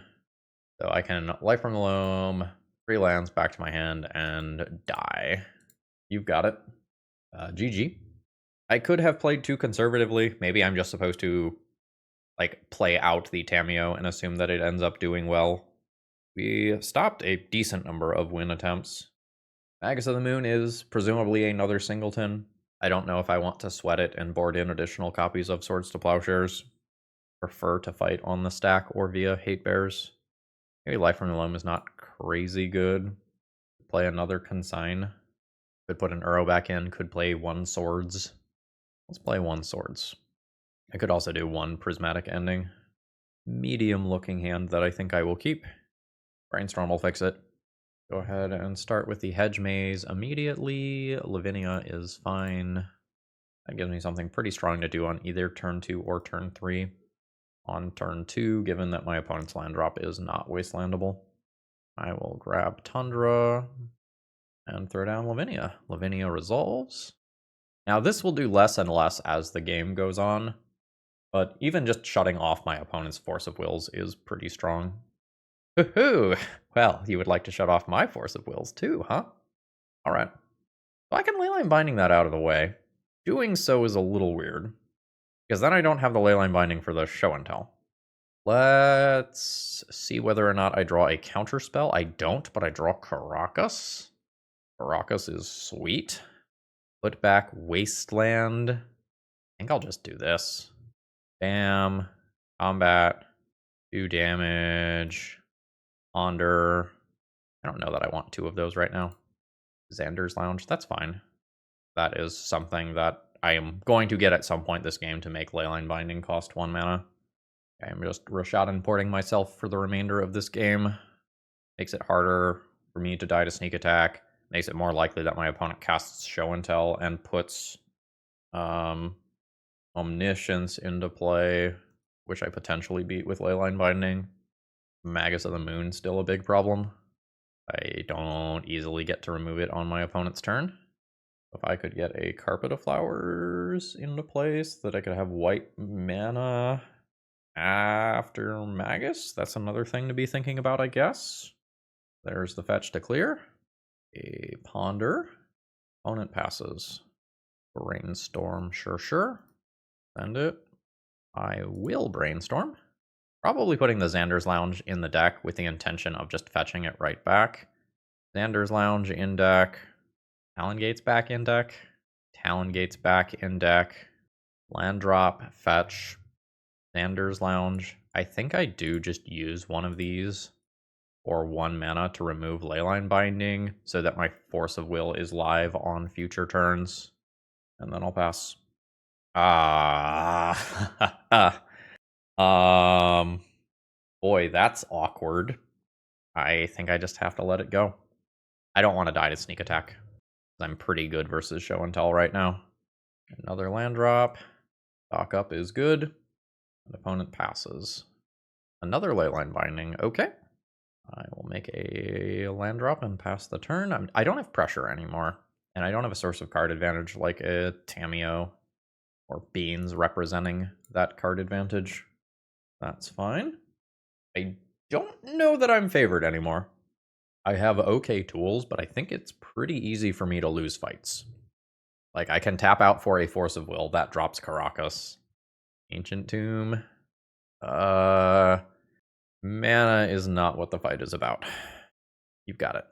So I can Life from the Loam, 3 lands back to my hand, and die. You've got it. GG. I could have played too conservatively. Maybe I'm just supposed to like play out the Tamiyo and assume that it ends up doing well. We stopped a decent number of win attempts. Magus of the Moon is presumably another singleton. I don't know if I want to sweat it and board in additional copies of Swords to Plowshares. Prefer to fight on the stack or via Hate Bears. Maybe Life from the Loam is not crazy good. Play another Consign. Could put an Uro back in. Could play 1 Swords. Let's play 1 Swords. I could also do 1 Prismatic Ending. Medium looking hand that I think I will keep. Brainstorm will fix it. Go ahead and start with the Hedge Maze immediately. Lavinia is fine. That gives me something pretty strong to do on either turn 2 or turn 3. On turn 2, given that my opponent's land drop is not wastelandable, I will grab Tundra and throw down Lavinia. Lavinia resolves. Now this will do less and less as the game goes on, but even just shutting off my opponent's Force of Wills is pretty strong. Woohoo! Well, you would like to shut off my Force of Wills too, huh? Alright. So I can Leyline Binding that out of the way. Doing so is a little weird, because then I don't have the Leyline Binding for the Show and Tell. Let's see whether or not I draw a counter spell. I don't, but I draw Caracas. Caracas is sweet. Put back Wasteland. I think I'll just do this. Bam. Combat. 2 damage. Ponder. I don't know that I want 2 of those right now. Xander's Lounge. That's fine. That is something that I am going to get at some point this game to make Leyline Binding cost 1 mana. I'm just Rashad importing myself for the remainder of this game. Makes it harder for me to die to sneak attack. Makes it more likely that my opponent casts Show and Tell and puts Omniscience into play, which I potentially beat with Leyline Binding. Magus of the Moon still a big problem. I don't easily get to remove it on my opponent's turn. If I could get a Carpet of Flowers into place, that I could have white mana after Magus, that's another thing to be thinking about, I guess. There's the fetch to clear. A Ponder. Opponent passes. Brainstorm, sure. Send it. I will Brainstorm. Probably putting the Xander's Lounge in the deck with the intention of just fetching it right back. Xander's Lounge in deck. Talon Gates back in deck. Talon Gates back in deck. Land drop, fetch. Xander's Lounge. I think I do just use one of these or 1 mana to remove Leyline Binding so that my Force of Will is live on future turns. And then I'll pass. Boy, that's awkward. I think I just have to let it go. I don't want to die to sneak attack. I'm pretty good versus Show and Tell right now. Another land drop. Stock up is good. An opponent passes. Another Leyline Binding. Okay. I will make a land drop and pass the turn. I don't have pressure anymore. And I don't have a source of card advantage like a Tamiyo or Beans representing that card advantage. That's fine. I don't know that I'm favored anymore. I have okay tools, but I think it's pretty easy for me to lose fights. Like, I can tap out for a Force of Will. That drops Caracas. Ancient Tomb. Mana is not what the fight is about. You've got it.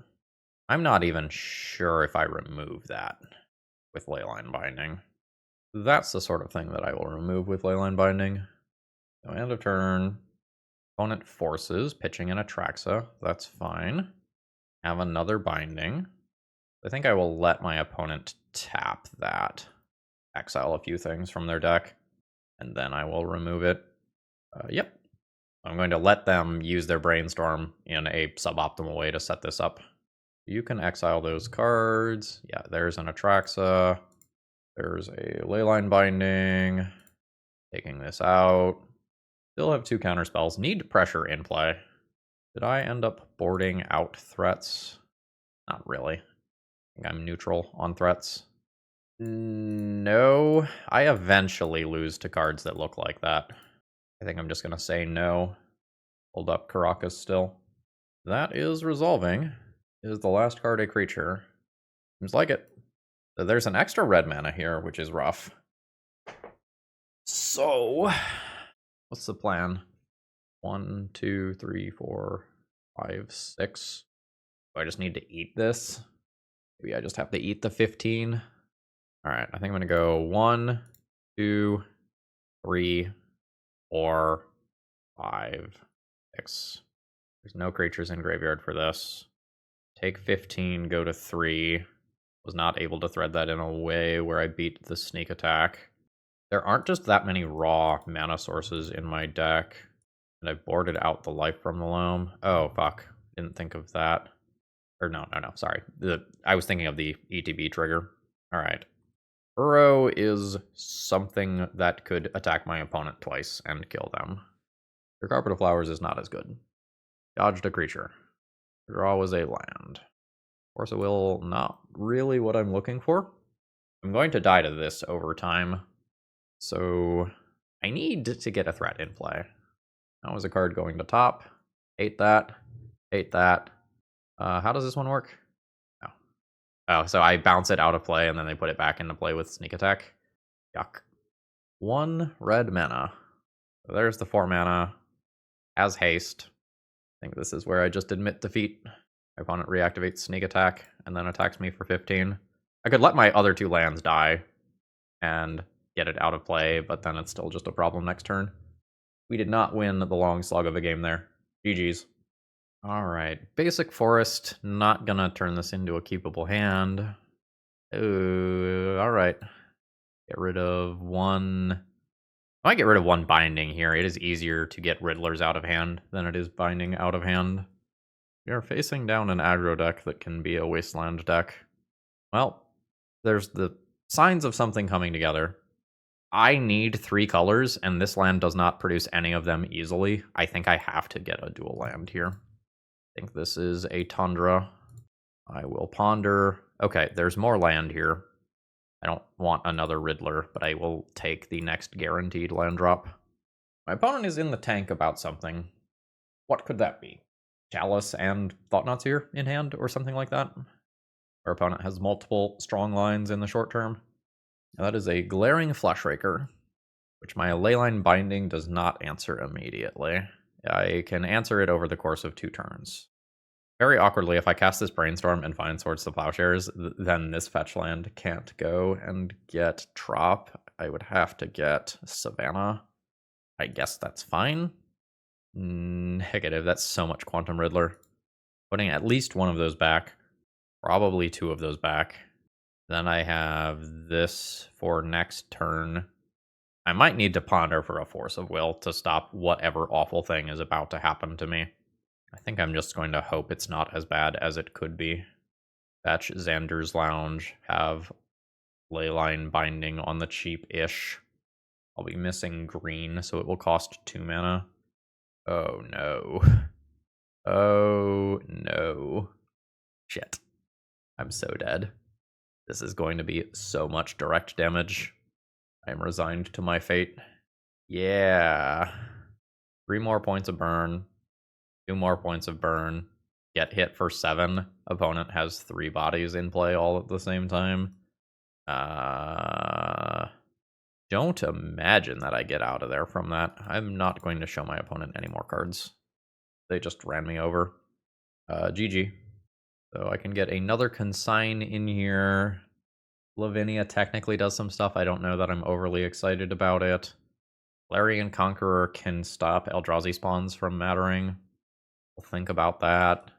I'm not even sure if I remove that with Leyline Binding. That's the sort of thing that I will remove with Leyline Binding. So end of turn. Opponent forces, pitching an Atraxa. That's fine. Have another Binding. I think I will let my opponent tap that. Exile a few things from their deck. And then I will remove it. Yep. I'm going to let them use their Brainstorm in a suboptimal way to set this up. You can exile those cards. Yeah, there's an Atraxa. There's a Leyline Binding. Taking this out. Still have 2 counter spells. Need pressure in play. Did I end up boarding out threats? Not really. I think I'm neutral on threats. No. I eventually lose to cards that look like that. I think I'm just going to say no. Hold up Caracas still. That is resolving. Is the last card a creature? Seems like it. So there's an extra red mana here, which is rough. So, what's the plan? 1, 2, 3, 4, 5, 6. Do I just need to eat this? Maybe I just have to eat the 15. All right, I think I'm going to go 1, 2, 3, 4, 5, 6. There's no creatures in graveyard for this. Take 15, go to 3. Was not able to thread that in a way where I beat the sneak attack. There aren't just that many raw mana sources in my deck. And I boarded out the Life from the Loam. Oh, fuck. Didn't think of that. Or no, sorry. I was thinking of the ETB trigger. Alright. Burrow is something that could attack my opponent twice and kill them. Your Carpet of Flowers is not as good. Dodged a creature. Draw was a land. Force of Will, not really what I'm looking for. I'm going to die to this over time. So I need to get a threat in play. That was a card going to top. Hate that. Hate that. How does this one work? Oh. Oh, so I bounce it out of play and then they put it back into play with sneak attack. Yuck. 1 red mana. So there's the 4 mana. As haste. I think this is where I just admit defeat. My opponent reactivates sneak attack and then attacks me for 15. I could let my other 2 lands die and get it out of play, but then it's still just a problem next turn. We did not win the long slug of a game there. GG's. Alright, basic forest. Not gonna turn this into a keepable hand. Ooh, alright. Get rid of 1. I might get rid of 1 binding here. It is easier to get Riddlers out of hand than it is binding out of hand. We are facing down an aggro deck that can be a wasteland deck. Well, there's the signs of something coming together. I need 3 colors, and this land does not produce any of them easily. I think I have to get a dual land here. I think this is a Tundra. I will ponder. Okay, there's more land here. I don't want another Riddler, but I will take the next guaranteed land drop. My opponent is in the tank about something. What could that be? Chalice and Thought-Knots here in hand, or something like that? Our opponent has multiple strong lines in the short term. Now that is a Glaring Fleshraker, which my Leyline Binding does not answer immediately. I can answer it over the course of 2 turns. Very awkwardly, if I cast this Brainstorm and find Swords to Plowshares, then this fetch land can't go and get Trop. I would have to get Savannah. I guess that's fine. Negative, that's so much Quantum Riddler. Putting at least 1 of those back. Probably 2 of those back. Then I have this for next turn. I might need to ponder for a Force of Will to stop whatever awful thing is about to happen to me. I think I'm just going to hope it's not as bad as it could be. Fetch Xander's Lounge, have Leyline Binding on the cheap-ish. I'll be missing green, so it will cost 2 mana. Oh no. Oh no. Shit. I'm so dead. This is going to be so much direct damage. I am resigned to my fate. Yeah. 3 more points of burn. 2 more points of burn. Get hit for 7. Opponent has 3 bodies in play all at the same time. Don't imagine that I get out of there from that. I'm not going to show my opponent any more cards. They just ran me over. GG. So I can get another consign in here. Lavinia technically does some stuff. I don't know that I'm overly excited about it. Larian Conqueror can stop Eldrazi spawns from mattering. We'll think about that.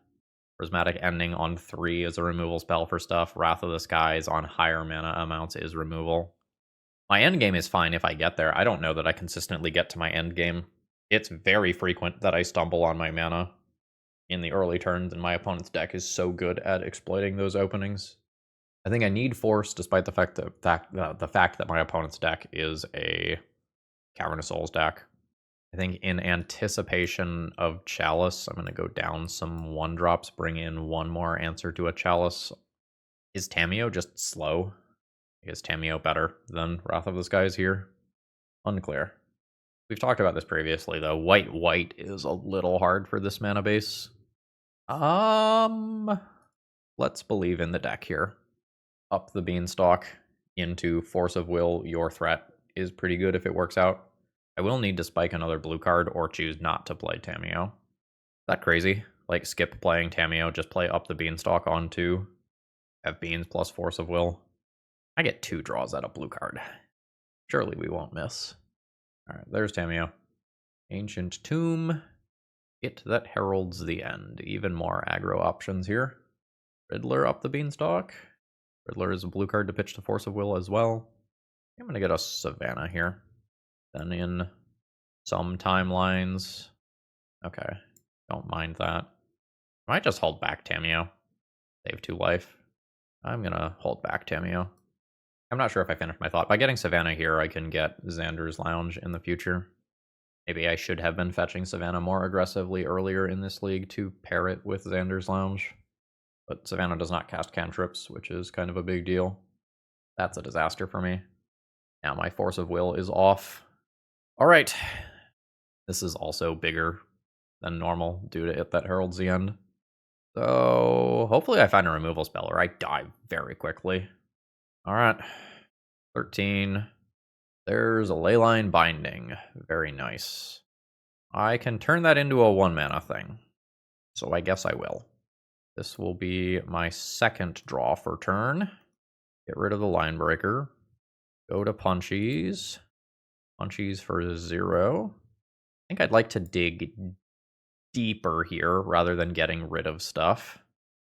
Prismatic Ending on 3 is a removal spell for stuff. Wrath of the Skies on higher mana amounts is removal. My end game is fine if I get there. I don't know that I consistently get to my end game. It's very frequent that I stumble on my mana in the early turns, and my opponent's deck is so good at exploiting those openings. I think I need Force, despite the fact that my opponent's deck is a Cavern of Souls deck. I think in anticipation of Chalice, I'm going to go down some 1-drops, bring in one more answer to a Chalice. Is Tamiyo just slow? Is Tamiyo better than Wrath of the Skies here? Unclear. We've talked about this previously, though. White is a little hard for this mana base. Let's believe in the deck here. Up the Beanstalk into Force of Will. Your threat is pretty good if it works out. I will need to spike another blue card or choose not to play Tamiyo. Is that crazy? Like, skip playing Tamiyo, just play Up the Beanstalk on 2. Have Beans plus Force of Will. I get 2 draws out of blue card. Surely we won't miss. Alright, there's Tamiyo. Ancient Tomb. It that heralds the end. Even more aggro options here. Riddler up the Beanstalk. Riddler is a blue card to pitch to Force of Will as well. I'm going to get a Savannah here. Then in some timelines. Okay, don't mind that. I might just hold back Tamiyo. Save 2 life. I'm going to hold back Tamiyo. I'm not sure if I finished my thought. By getting Savannah here, I can get Xander's Lounge in the future. Maybe I should have been fetching Savannah more aggressively earlier in this league to pair it with Xander's Lounge. But Savannah does not cast cantrips, which is kind of a big deal. That's a disaster for me. Now my Force of Will is off. Alright. This is also bigger than normal due to It That Heralds the End. So hopefully I find a removal spell or I die very quickly. Alright. 13. There's a Leyline Binding. Very nice. I can turn that into a 1-mana thing. So I guess I will. This will be my second draw for turn. Get rid of the Line Breaker. Go to Punchies. Punchies for 0. I think I'd like to dig deeper here rather than getting rid of stuff.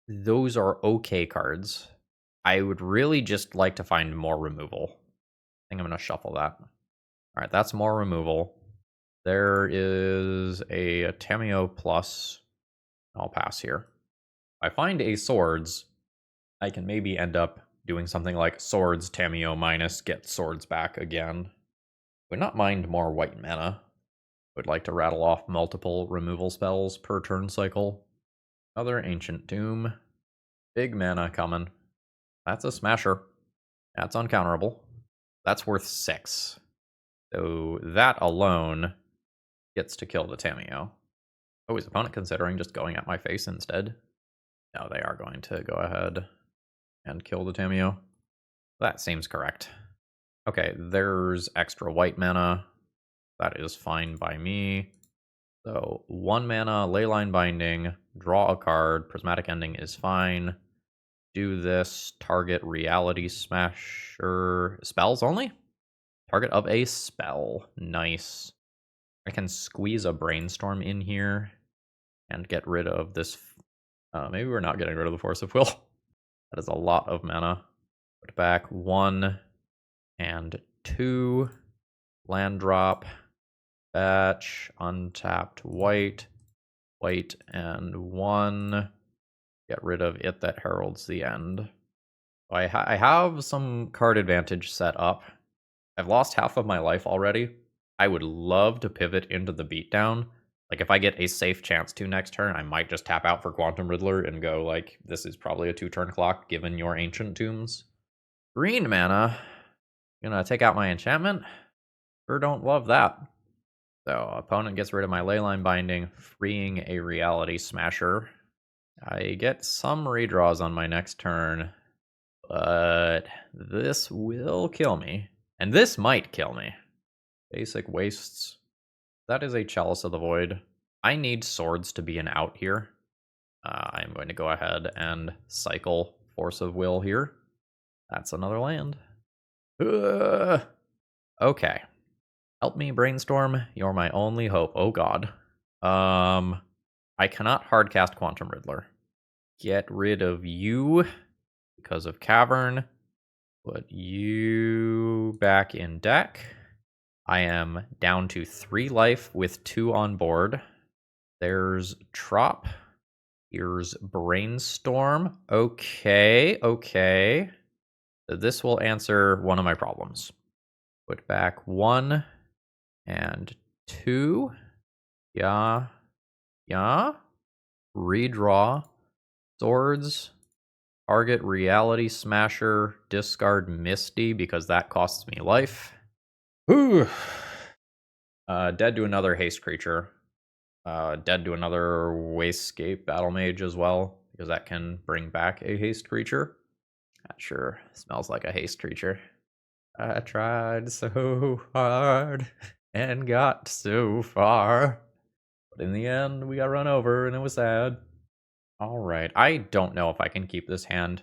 Those are okay cards. I would really just like to find more removal. I think I'm going to shuffle that. Alright, that's more removal. There is a Tamiyo plus. I'll pass here. If I find a Swords, I can maybe end up doing something like Swords, Tamiyo minus, get Swords back again. Would not mind more white mana. Would like to rattle off multiple removal spells per turn cycle. Another Ancient Tomb. Big mana coming. That's a smasher. That's uncounterable. That's worth 6. So that alone gets to kill the Tamiyo. Oh, is opponent considering just going at my face instead? No, they are going to go ahead and kill the Tamiyo. That seems correct. Okay, there's extra white mana. That is fine by me. So 1 mana, Leyline Binding, draw a card, Prismatic Ending is fine. Do this, target Reality Smasher. Spells only? Target of a spell. Nice. I can squeeze a Brainstorm in here and get rid of this. Maybe we're not getting rid of the Force of Will. That is a lot of mana. Put back 1 and 2. Land drop. Batch. Untapped white. White and 1. Get rid of It That Heralds the End. I have some card advantage set up. I've lost half of my life already. I would love to pivot into the beatdown. Like, if I get a safe chance to next turn, I might just tap out for Quantum Riddler and go, like, this is probably a 2-turn clock, given your Ancient Tombs. Green mana. Gonna take out my enchantment. Sure don't love that. So, opponent gets rid of my Leyline Binding, freeing a Reality Smasher. I get some redraws on my next turn, but this will kill me. And this might kill me. Basic wastes. That is a Chalice of the Void. I need swords to be an out here. I'm going to go ahead and cycle Force of Will here. That's another land. Okay. Help me, Brainstorm. You're my only hope. Oh god. I cannot hardcast Quantum Riddler. Get rid of you because of Cavern. Put you back in deck. I am down to 3 life with 2 on board. There's Trop. Here's Brainstorm. Okay. So this will answer one of my problems. Put back 1 and 2. Yeah. Redraw. Swords. Target Reality Smasher. Discard Misty because that costs me life. Whew. Dead to another haste creature. Dead to another Wastegate Battle Mage as well, because that can bring back a haste creature. That sure smells like a haste creature. I tried so hard and got so far, but in the end we got run over and it was sad. Alright, I don't know if I can keep this hand.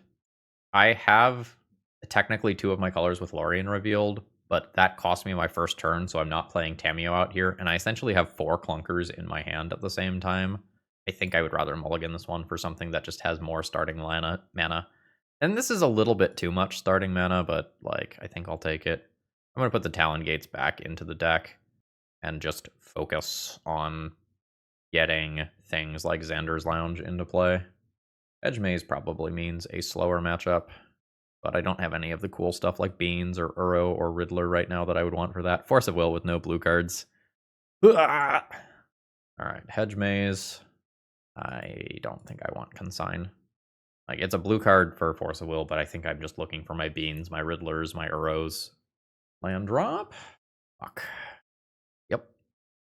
I have technically 2 of my colors with Lorien revealed, but that cost me my first turn, so I'm not playing Tamiyo out here, and I essentially have 4 clunkers in my hand at the same time. I think I would rather mulligan this one for something that just has more starting mana. And this is a little bit too much starting mana, but like I think I'll take it. I'm going to put the Talon Gates back into the deck and just focus on getting things like Xander's Lounge into play. Edge Maze probably means a slower matchup, but I don't have any of the cool stuff like Beans or Uro or Riddler right now that I would want for that. Force of Will with no blue cards. Alright, Hedge Maze. I don't think I want Consign. Like, it's a blue card for Force of Will, but I think I'm just looking for my Beans, my Riddlers, my Uros. Land drop? Fuck. Yep.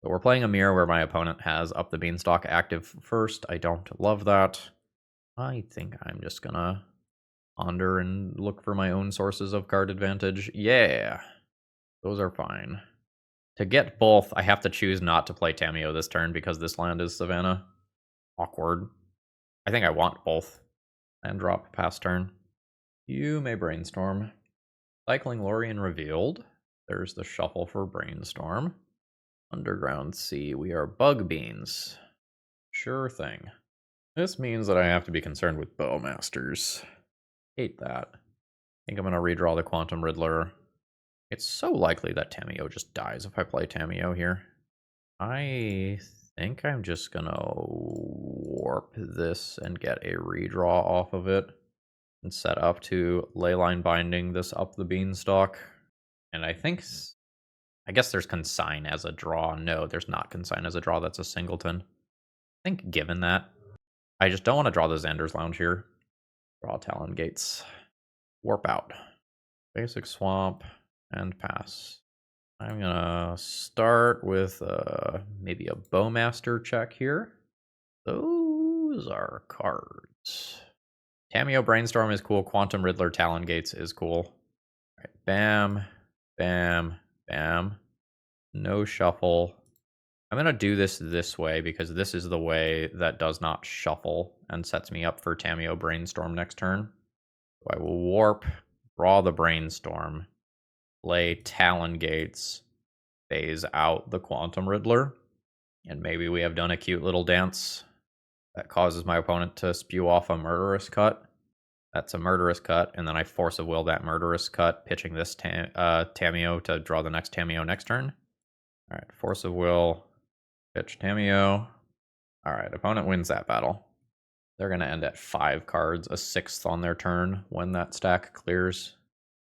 So we're playing a mirror where my opponent has Up the Beanstalk active first. I don't love that. I think I'm just gonna ponder and look for my own sources of card advantage. Yeah, those are fine. To get both, I have to choose not to play Tamiyo this turn because this land is Savannah. Awkward. I think I want both. Land drop past turn. You may Brainstorm. Cycling Lorien revealed. There's the shuffle for Brainstorm. Underground Sea. We are Bug Beans. Sure thing. This means that I have to be concerned with Bowmasters. Hate that. I think I'm going to redraw the Quantum Riddler. It's so likely that Tamiyo just dies if I play Tamiyo here. I think I'm just going to warp this and get a redraw off of it and set up to Leyline Binding this Up the Beanstalk. And I guess there's Consign as a draw. No, there's not Consign as a draw. That's a singleton. I think given that, I just don't want to draw the Xander's Lounge here. Draw Talon Gates. Warp out. Basic swamp and pass. I'm gonna start with maybe a Bowmaster check here. Those are cards. Tamiyo Brainstorm is cool. Quantum Riddler Talon Gates is cool. All right, bam, bam, bam. No shuffle. I'm gonna do this way because this is the way that does not shuffle and sets me up for Tamiyo Brainstorm next turn. So I will warp, draw the Brainstorm, play Talon Gates, phase out the Quantum Riddler, and maybe we have done a cute little dance that causes my opponent to spew off a Murderous Cut. That's a Murderous Cut, and then I Force of Will that Murderous Cut, pitching this Tamiyo to draw the next Tamiyo next turn. All right, Force of Will, pitch Tamiyo. All right, opponent wins that battle. They're going to end at 5 cards, a 6th on their turn when that stack clears.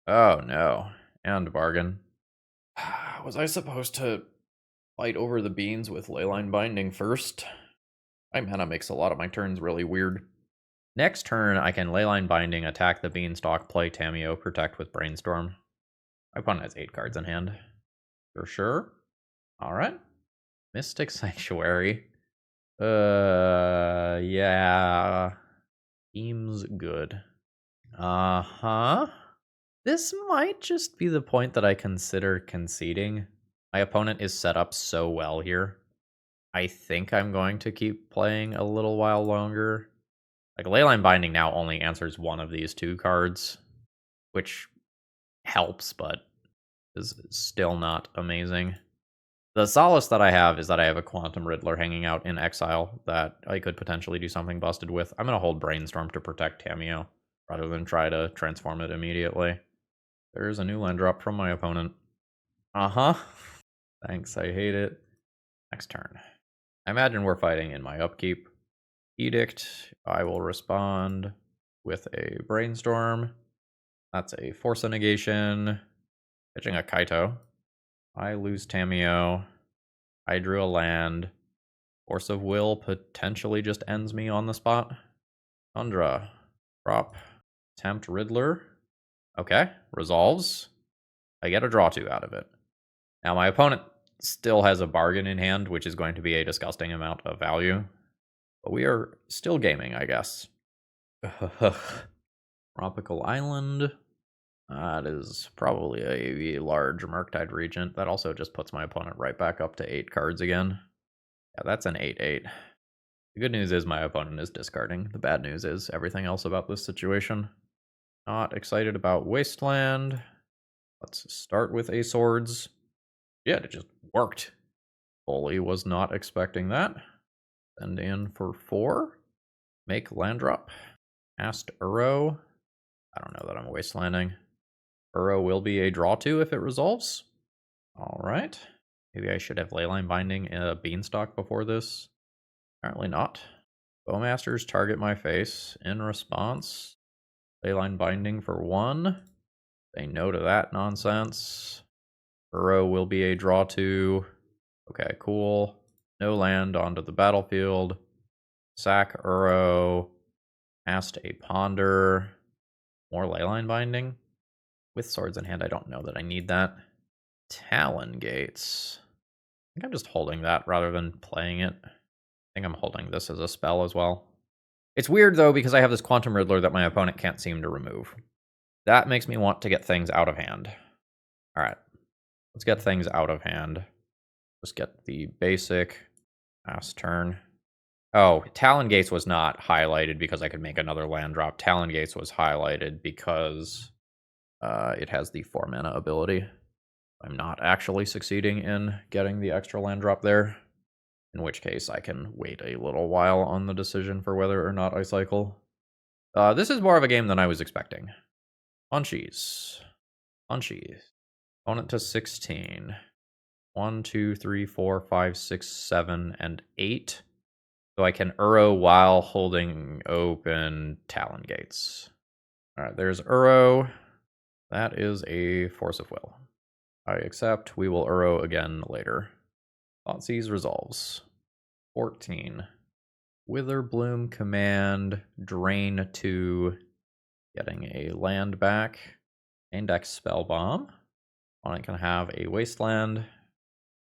Oh no, and bargain. Was I supposed to fight over the Beans with Leyline Binding first? My mana makes a lot of my turns really weird. Next turn, I can Leyline Binding, attack the Beanstalk, play Tamiyo, protect with Brainstorm. My opponent has 8 cards in hand. For sure. Alright. Mystic Sanctuary. Yeah. Seems good. Uh-huh. This might just be the point that I consider conceding. My opponent is set up so well here. I think I'm going to keep playing a little while longer. Like, Leyline Binding now only answers one of these two cards, which helps, but is still not amazing. The solace that I have is that I have a Quantum Riddler hanging out in exile that I could potentially do something busted with. I'm going to hold Brainstorm to protect Tamiyo, rather than try to transform it immediately. There's a new land drop from my opponent. Uh-huh. Thanks, I hate it. Next turn. I imagine we're fighting in my upkeep. Edict, I will respond with a Brainstorm. That's a Force of Negation. Pitching a Kaito. I lose Tamiyo. I drew a land. Force of Will potentially just ends me on the spot. Tundra. Drop. Tempt Riddler. Okay, resolves. I get a draw 2 out of it. Now my opponent still has a bargain in hand, which is going to be a disgusting amount of value. But we are still gaming, I guess. Tropical Island. That is probably a large Murktide Regent. That also just puts my opponent right back up to 8 cards again. Yeah, that's an 8-8. The good news is my opponent is discarding. The bad news is everything else about this situation. Not excited about Wasteland. Let's start with a Swords. Yeah, it just worked. Fully was not expecting that. Send in for 4. Make land drop. Cast Uro. I don't know that I'm wastelanding. Uro will be a draw 2 if it resolves. Alright. Maybe I should have Leyline Binding a Beanstalk before this. Apparently not. Bowmasters target my face. In response, Leyline Binding for 1. Say no to that nonsense. Uro will be a draw 2. Okay, cool. No land onto the battlefield. Sack Uro. Cast a Ponder. More Leyline Binding. With Swords in hand, I don't know that I need that. Talon Gates. I think I'm just holding that rather than playing it. I think I'm holding this as a spell as well. It's weird, though, because I have this Quantum Riddler that my opponent can't seem to remove. That makes me want to get things out of hand. Alright. Let's get things out of hand. Just get the basic last turn. Oh, Talon Gates was not highlighted because I could make another land drop. Talon Gates was highlighted because it has the 4 mana ability. I'm not actually succeeding in getting the extra land drop there, in which case I can wait a little while on the decision for whether or not I cycle. This is more of a game than I was expecting. Punchies. Punchies. Opponent to 16. 1, 2, 3, 4, 5, 6, 7, and 8. So I can Uro while holding open Talon Gates. Alright, there's Uro. That is a Force of Will. I accept. We will Uro again later. Thoughtseize resolves. 14. Witherbloom command. Drain 2. Getting a land back. Index Spell Bomb. Opponent can have a Wasteland.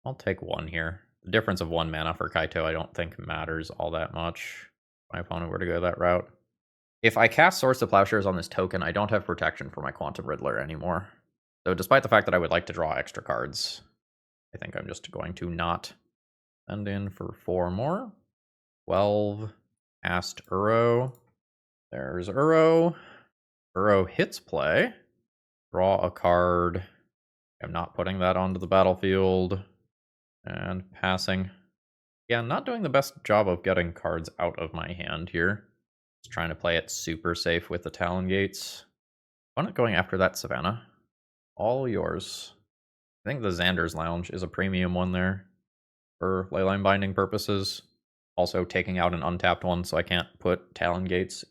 I'll take 1 here. The difference of 1 mana for Kaito I don't think matters all that much. If my opponent were to go that route. If I cast Swords to Plowshares on this token, I don't have protection for my Quantum Riddler anymore. So despite the fact that I would like to draw extra cards, I think I'm just going to not send in for 4 more. 12. Cast Uro. There's Uro. Uro hits play. Draw a card. I'm not putting that onto the battlefield. And passing. Yeah, I'm not doing the best job of getting cards out of my hand here. Just trying to play it super safe with the Talon Gates. I'm not going after that Savannah. All yours. I think the Xander's Lounge is a premium one there for Leyline Binding purposes. Also, taking out an untapped one so I can't put Talon Gates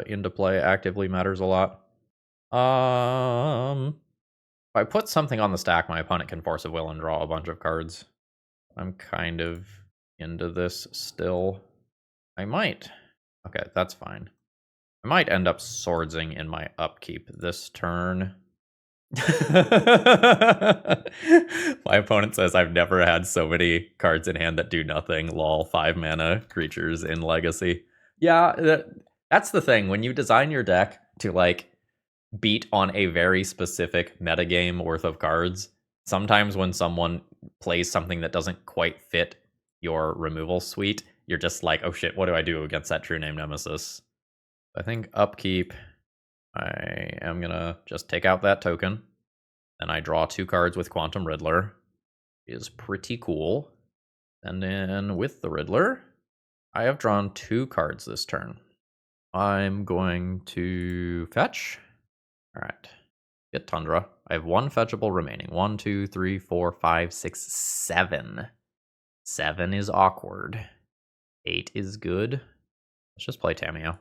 into play actively matters a lot. If I put something on the stack, my opponent can Force of Will and draw a bunch of cards. I'm kind of into this still. I might. Okay, that's fine. I might end up swordsing in my upkeep this turn. My opponent says I've never had so many cards in hand that do nothing. Lol, 5 mana creatures in Legacy. Yeah, that's the thing. When you design your deck to, like, beat on a very specific metagame worth of cards. Sometimes when someone plays something that doesn't quite fit your removal suite, you're just like, oh shit, what do I do against that True Name Nemesis? I think upkeep, I am gonna just take out that token. Then I draw 2 cards with Quantum Riddler. Is pretty cool. And then with the Riddler, I have drawn 2 cards this turn. I'm going to fetch. All right. Get Tundra. I have 1 fetchable remaining. 1, 2, 3, 4, 5, 6, 7. 7 is awkward. 8 is good. Let's just play Tamiyo.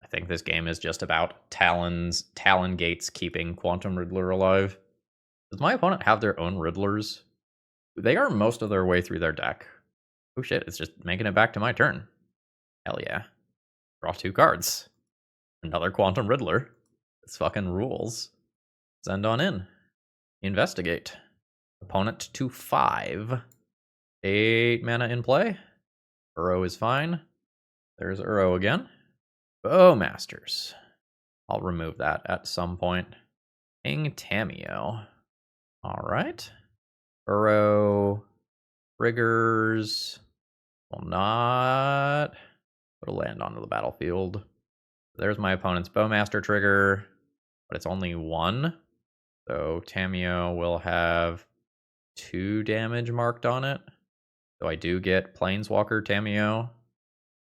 I think this game is just about Talon Gates keeping Quantum Riddler alive. Does my opponent have their own Riddlers? They are most of their way through their deck. Oh shit, it's just making it back to my turn. Hell yeah. Draw 2 cards. Another Quantum Riddler. This fucking rules. Send on in. Investigate. Opponent to 5. 8 mana in play. Uro is fine. There's Uro again. Bowmasters. I'll remove that at some point. King Tamiyo. Alright. Uro triggers will not put a land onto the battlefield. There's my opponent's Bowmaster trigger, but it's only 1. So Tamiyo will have 2 damage marked on it. So I do get Planeswalker Tamiyo.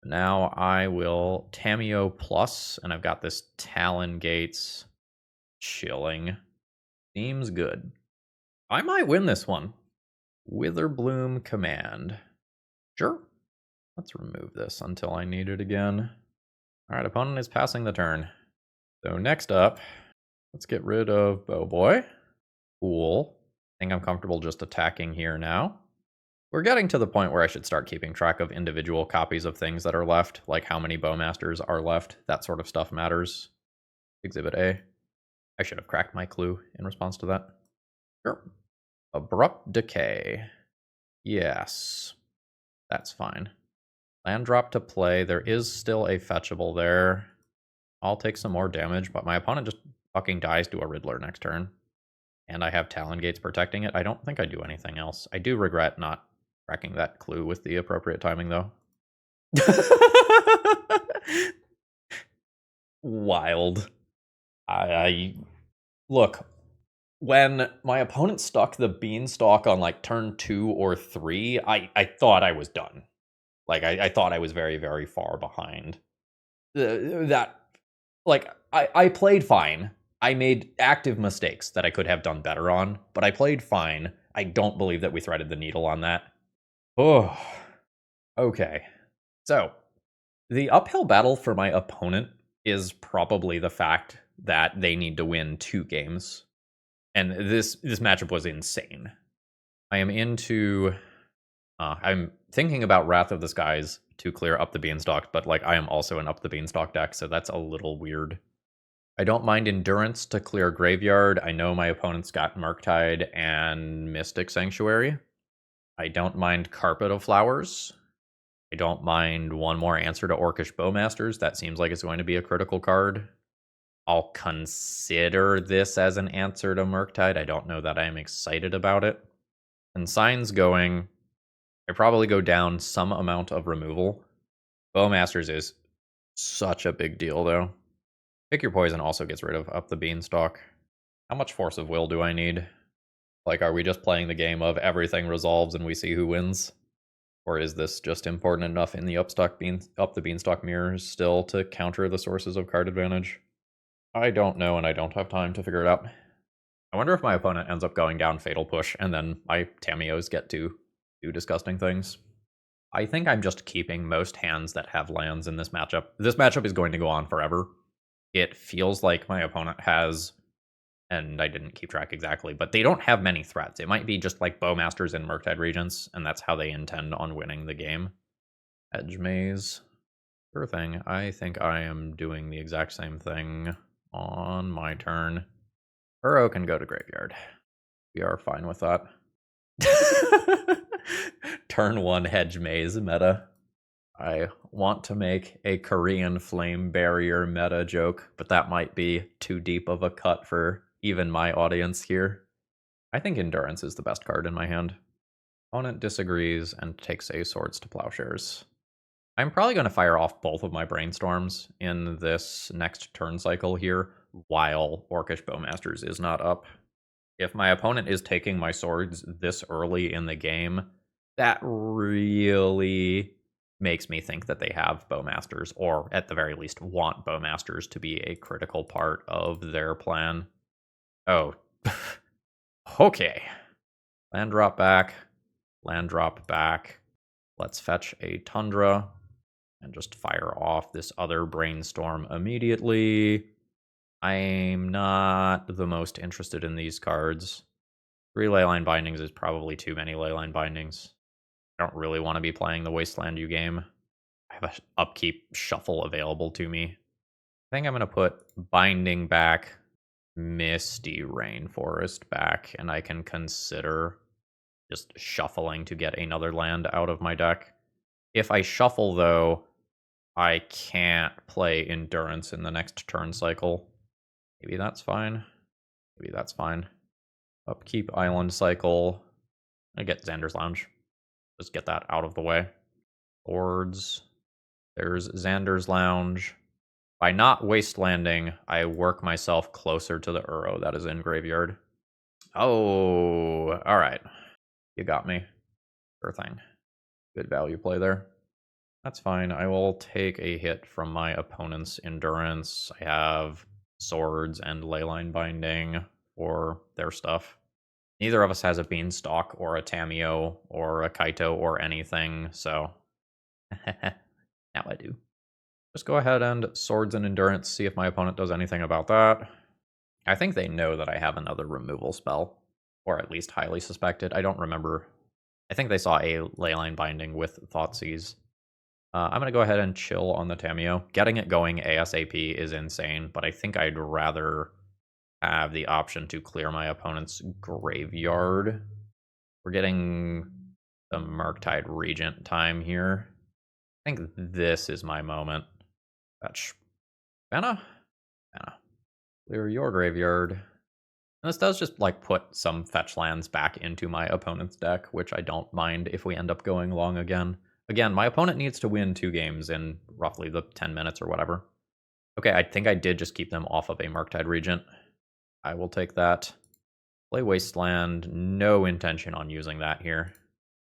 Now I will Tamiyo plus, and I've got this Talon Gates chilling. Seems good. I might win this one. Witherbloom Command. Sure. Let's remove this until I need it again. Alright, opponent is passing the turn. So next up, let's get rid of Bowboy. Cool. I think I'm comfortable just attacking here now. We're getting to the point where I should start keeping track of individual copies of things that are left, like how many Bowmasters are left. That sort of stuff matters. Exhibit A. I should have cracked my clue in response to that. Sure. Abrupt Decay. Yes. That's fine. Land drop to play. There is still a fetchable there. I'll take some more damage, but my opponent just fucking dies to a Riddler next turn. And I have Talon Gates protecting it. I don't think I do anything else. I do regret not cracking that clue with the appropriate timing, though. Wild. Look, when my opponent stuck the Beanstalk on like turn 2 or 3, I thought I was done. Like, I thought I was very, very far behind. I played fine. I made active mistakes that I could have done better on, but I played fine. I don't believe that we threaded the needle on that. Oh, okay. So, the uphill battle for my opponent is probably the fact that they need to win 2 games. And this matchup was insane. I am into... I'm thinking about Wrath of the Skies to clear Up the Beanstalk, but like I am also an Up the Beanstalk deck, so that's a little weird. I don't mind Endurance to clear Graveyard. I know my opponent's got Murktide and Mystic Sanctuary. I don't mind Carpet of Flowers. I don't mind one more answer to Orcish Bowmasters. That seems like it's going to be a critical card. I'll consider this as an answer to Murktide. I don't know that I'm excited about it. And Sign's going... I probably go down some amount of removal. Bowmasters is such a big deal, though. Pick Your Poison also gets rid of Up the Beanstalk. How much Force of Will do I need? Like, are we just playing the game of everything resolves and we see who wins? Or is this just important enough in the Up the Beanstalk mirrors still to counter the sources of card advantage? I don't know, and I don't have time to figure it out. I wonder if my opponent ends up going down Fatal Push, and then my Tamiyos get to do disgusting things. I think I'm just keeping most hands that have lands in this matchup. This matchup is going to go on forever. It feels like my opponent has, and I didn't keep track exactly, but they don't have many threats. It might be just like Bowmasters and Murktide Regents, and that's how they intend on winning the game. Edge Maze. Sure thing. I think I am doing the exact same thing on my turn. Uro can go to Graveyard. We are fine with that. Turn 1 Hedge Maze meta. I want to make a Korean flame barrier meta joke, but that might be too deep of a cut for even my audience here. I think Endurance is the best card in my hand. Opponent disagrees and takes a Swords to Plowshares. I'm probably going to fire off both of my Brainstorms in this next turn cycle here, while Orcish Bowmasters is not up. If my opponent is taking my swords this early in the game, that really makes me think that they have Bowmasters, or at the very least want Bowmasters to be a critical part of their plan. Oh, okay. Land drop back, land drop back. Let's fetch a Tundra and just fire off this other Brainstorm immediately. I'm not the most interested in these cards. 3 Leyline Bindings is probably too many Leyline Bindings. I don't really want to be playing the Wasteland U game. I have an upkeep shuffle available to me. I think I'm going to put Binding back, Misty Rainforest back, and I can consider just shuffling to get another land out of my deck. If I shuffle, though, I can't play Endurance in the next turn cycle. Maybe that's fine. Maybe that's fine. Upkeep Island cycle. I get Xander's Lounge. Just get that out of the way. Boards. There's Xander's Lounge. By not wastelanding, I work myself closer to the Uro that is in graveyard. Oh, all right. You got me. Sure thing. Good value play there. That's fine. I will take a hit from my opponent's Endurance. I have Swords and Leyline Binding for their stuff. Neither of us has a Beanstalk or a Tameo or a Kaito or anything, so now I do. Just go ahead and Swords and Endurance, see if my opponent does anything about that. I think they know that I have another removal spell, or at least highly suspected. I don't remember. I think they saw a Leyline Binding with Thoughtseize. I'm going to go ahead and chill on the Tameo. Getting it going ASAP is insane, but I think I'd rather have the option to clear my opponent's graveyard. We're getting the Murktide Regent time here. I think this is my moment. Fetch. Mana? Mana. Clear your graveyard. And this does just, like, put some fetch lands back into my opponent's deck, which I don't mind if we end up going long again. Again, my opponent needs to win 2 games in roughly the 10 minutes or whatever. Okay, I think I did just keep them off of a Murktide Regent. I will take that. Play Wasteland. No intention on using that here.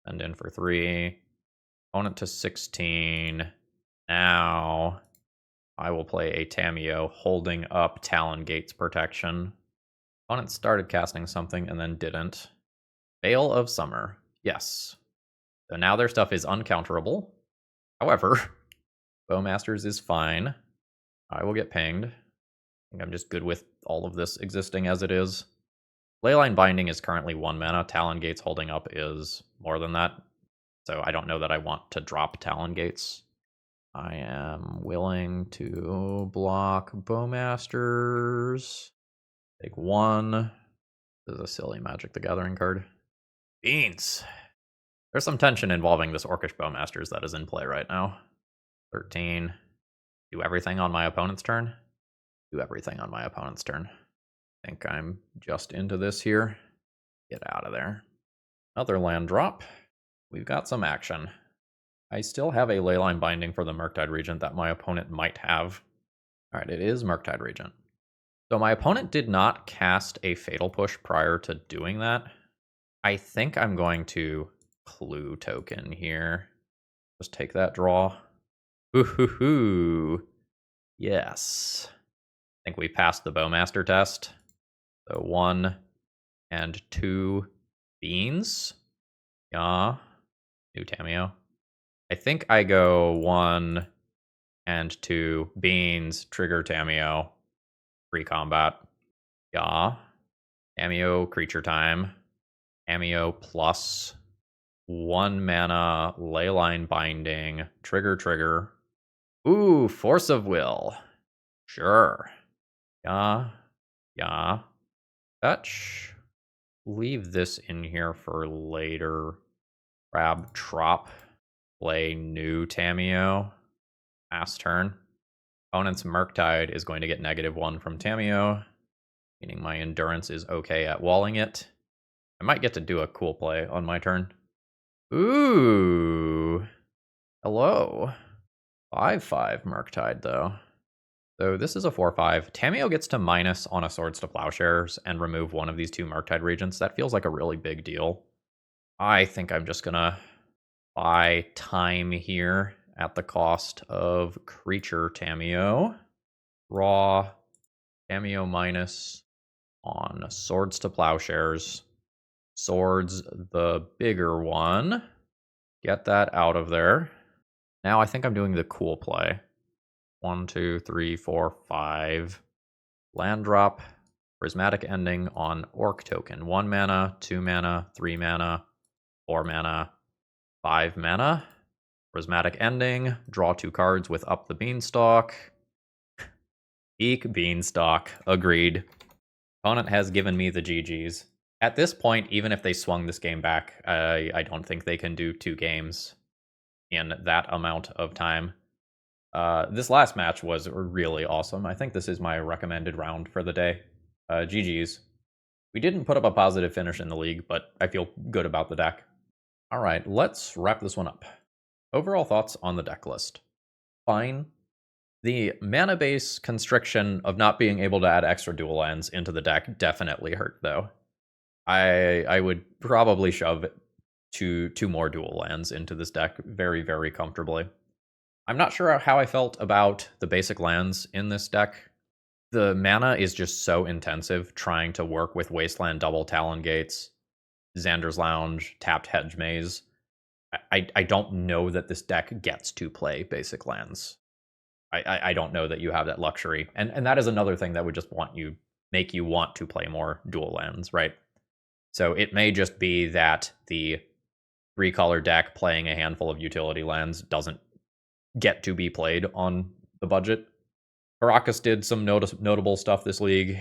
Send in for 3. Opponent to 16. Now I will play a Tameo holding up Talon Gates protection. Opponent started casting something and then didn't. Veil of Summer. Yes. So now their stuff is uncounterable. However, Bowmasters is fine. I will get pinged. I think I'm just good with all of this existing as it is. Leyline Binding is currently 1 mana. Talon Gates holding up is more than that. So I don't know that I want to drop Talon Gates. I am willing to block Bowmasters. Take 1. This is a silly Magic the Gathering card. Beans! There's some tension involving this Orcish Bowmasters that is in play right now. 13. Do everything on my opponent's turn? Do everything on my opponent's turn. I think I'm just into this here. Get out of there. Another land drop. We've got some action. I still have a Leyline Binding for the Murktide Regent that my opponent might have. Alright, it is Murktide Regent. So my opponent did not cast a Fatal Push prior to doing that. I think I'm going to Clue token here. Just take that draw. Ooh-hoo-hoo. Yes. I think we passed the Bowmaster test. So 1 and 2 beans. Yeah. New Tameo. I think I go 1 and 2 beans, trigger Tameo, free combat. Yeah. Tameo, creature time. Tameo plus 1 mana, Leyline Binding, trigger. Ooh, Force of Will. Sure. Yeah. Fetch. Leave this in here for later. Grab Trop. play new Tamiyo. Pass turn. Opponent's Murktide is going to get -1 from Tamiyo, meaning my endurance is okay at walling it. I might get to do a cool play on my turn. Ooh. Hello. 5/5 Murktide, though. So this is a 4/5. Tamiyo gets to minus on a Swords to Plowshares and remove one of these two Murktide Regents. That feels like a really big deal. I think I'm just gonna buy time here at the cost of creature Tamiyo. Raw Tamiyo minus on Swords to Plowshares. Swords, the bigger one. Get that out of there. Now I think I'm doing the cool play. 1, 2, 3, 4, 5. Land drop. Prismatic Ending on Orc token. 1 mana, 2 mana, 3 mana, 4 mana, 5 mana. Prismatic Ending. Draw 2 cards with Up the Beanstalk. Eek Beanstalk. Agreed. Opponent has given me the GGs. At this point, even if they swung this game back, I don't think they can do 2 games in that amount of time. This last match was really awesome. I think this is my recommended round for the day. GG's. We didn't put up a positive finish in the league, but I feel good about the deck. All right, let's wrap this one up. Overall thoughts on the deck list. Fine. The mana base constriction of not being able to add extra dual lands into the deck definitely hurt, though. I would probably shove two more dual lands into this deck very, very comfortably. I'm not sure how I felt about the basic lands in this deck. The mana is just so intensive trying to work with Wasteland double Talon Gates, Xander's Lounge, tapped Hedge Maze. I don't know that this deck gets to play basic lands. I don't know that you have that luxury. And that is another thing that would just make you want to play more dual lands, right? So it may just be that the 3-color deck playing a handful of utility lands doesn't get to be played on the budget. Caracas did some notable stuff this league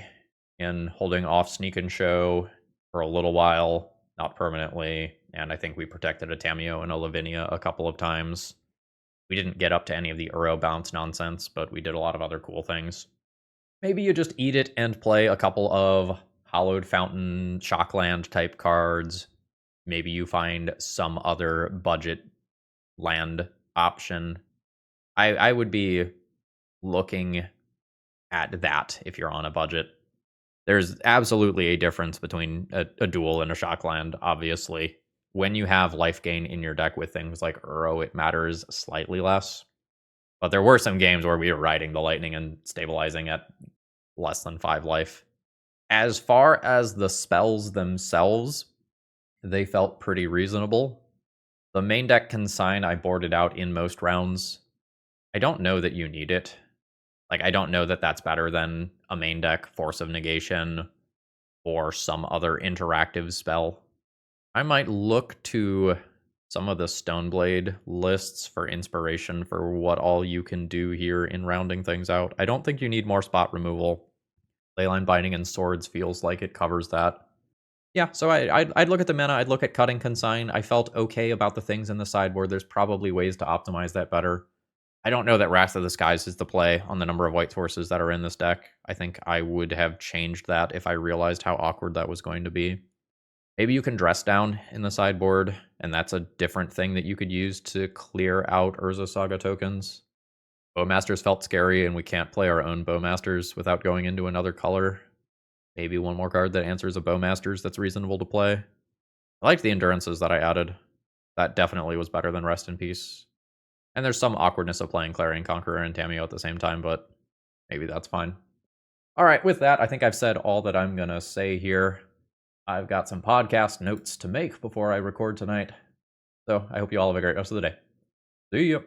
in holding off Sneak and Show for a little while, not permanently, and I think we protected a Tamiyo and a Lavinia a couple of times. We didn't get up to any of the Uro bounce nonsense, but we did a lot of other cool things. Maybe you just eat it and play a couple of Hallowed Fountain, Shockland type cards. Maybe you find some other budget land option. I would be looking at that if you're on a budget. There's absolutely a difference between a duel and a Shockland, obviously. When you have life gain in your deck with things like Uro, it matters slightly less. But there were some games where we were riding the lightning and stabilizing at less than 5 life. As far as the spells themselves, they felt pretty reasonable. The main deck Consign I boarded out in most rounds. I don't know that you need it. Like, I don't know that that's better than a main deck Force of Negation or some other interactive spell. I might look to some of the Stoneblade lists for inspiration for what all you can do here in rounding things out. I don't think you need more spot removal. Leyline Binding and Swords feels like it covers that. Yeah, so I'd look at the mana, I'd look at cutting Consign. I felt okay about the things in the sideboard. There's probably ways to optimize that better. I don't know that Wrath of the Skies is the play on the number of white sources that are in this deck. I think I would have changed that if I realized how awkward that was going to be. Maybe you can Dress Down in the sideboard, and that's a different thing that you could use to clear out Urza Saga tokens. Bowmasters felt scary, and we can't play our own Bowmasters without going into another color. Maybe one more card that answers a Bowmasters that's reasonable to play. I liked the Endurances that I added. That definitely was better than Rest in Peace. And there's some awkwardness of playing Clarion Conqueror and Tamiyo at the same time, but maybe that's fine. All right, with that, I think I've said all that I'm going to say here. I've got some podcast notes to make before I record tonight. So I hope you all have a great rest of the day. See ya.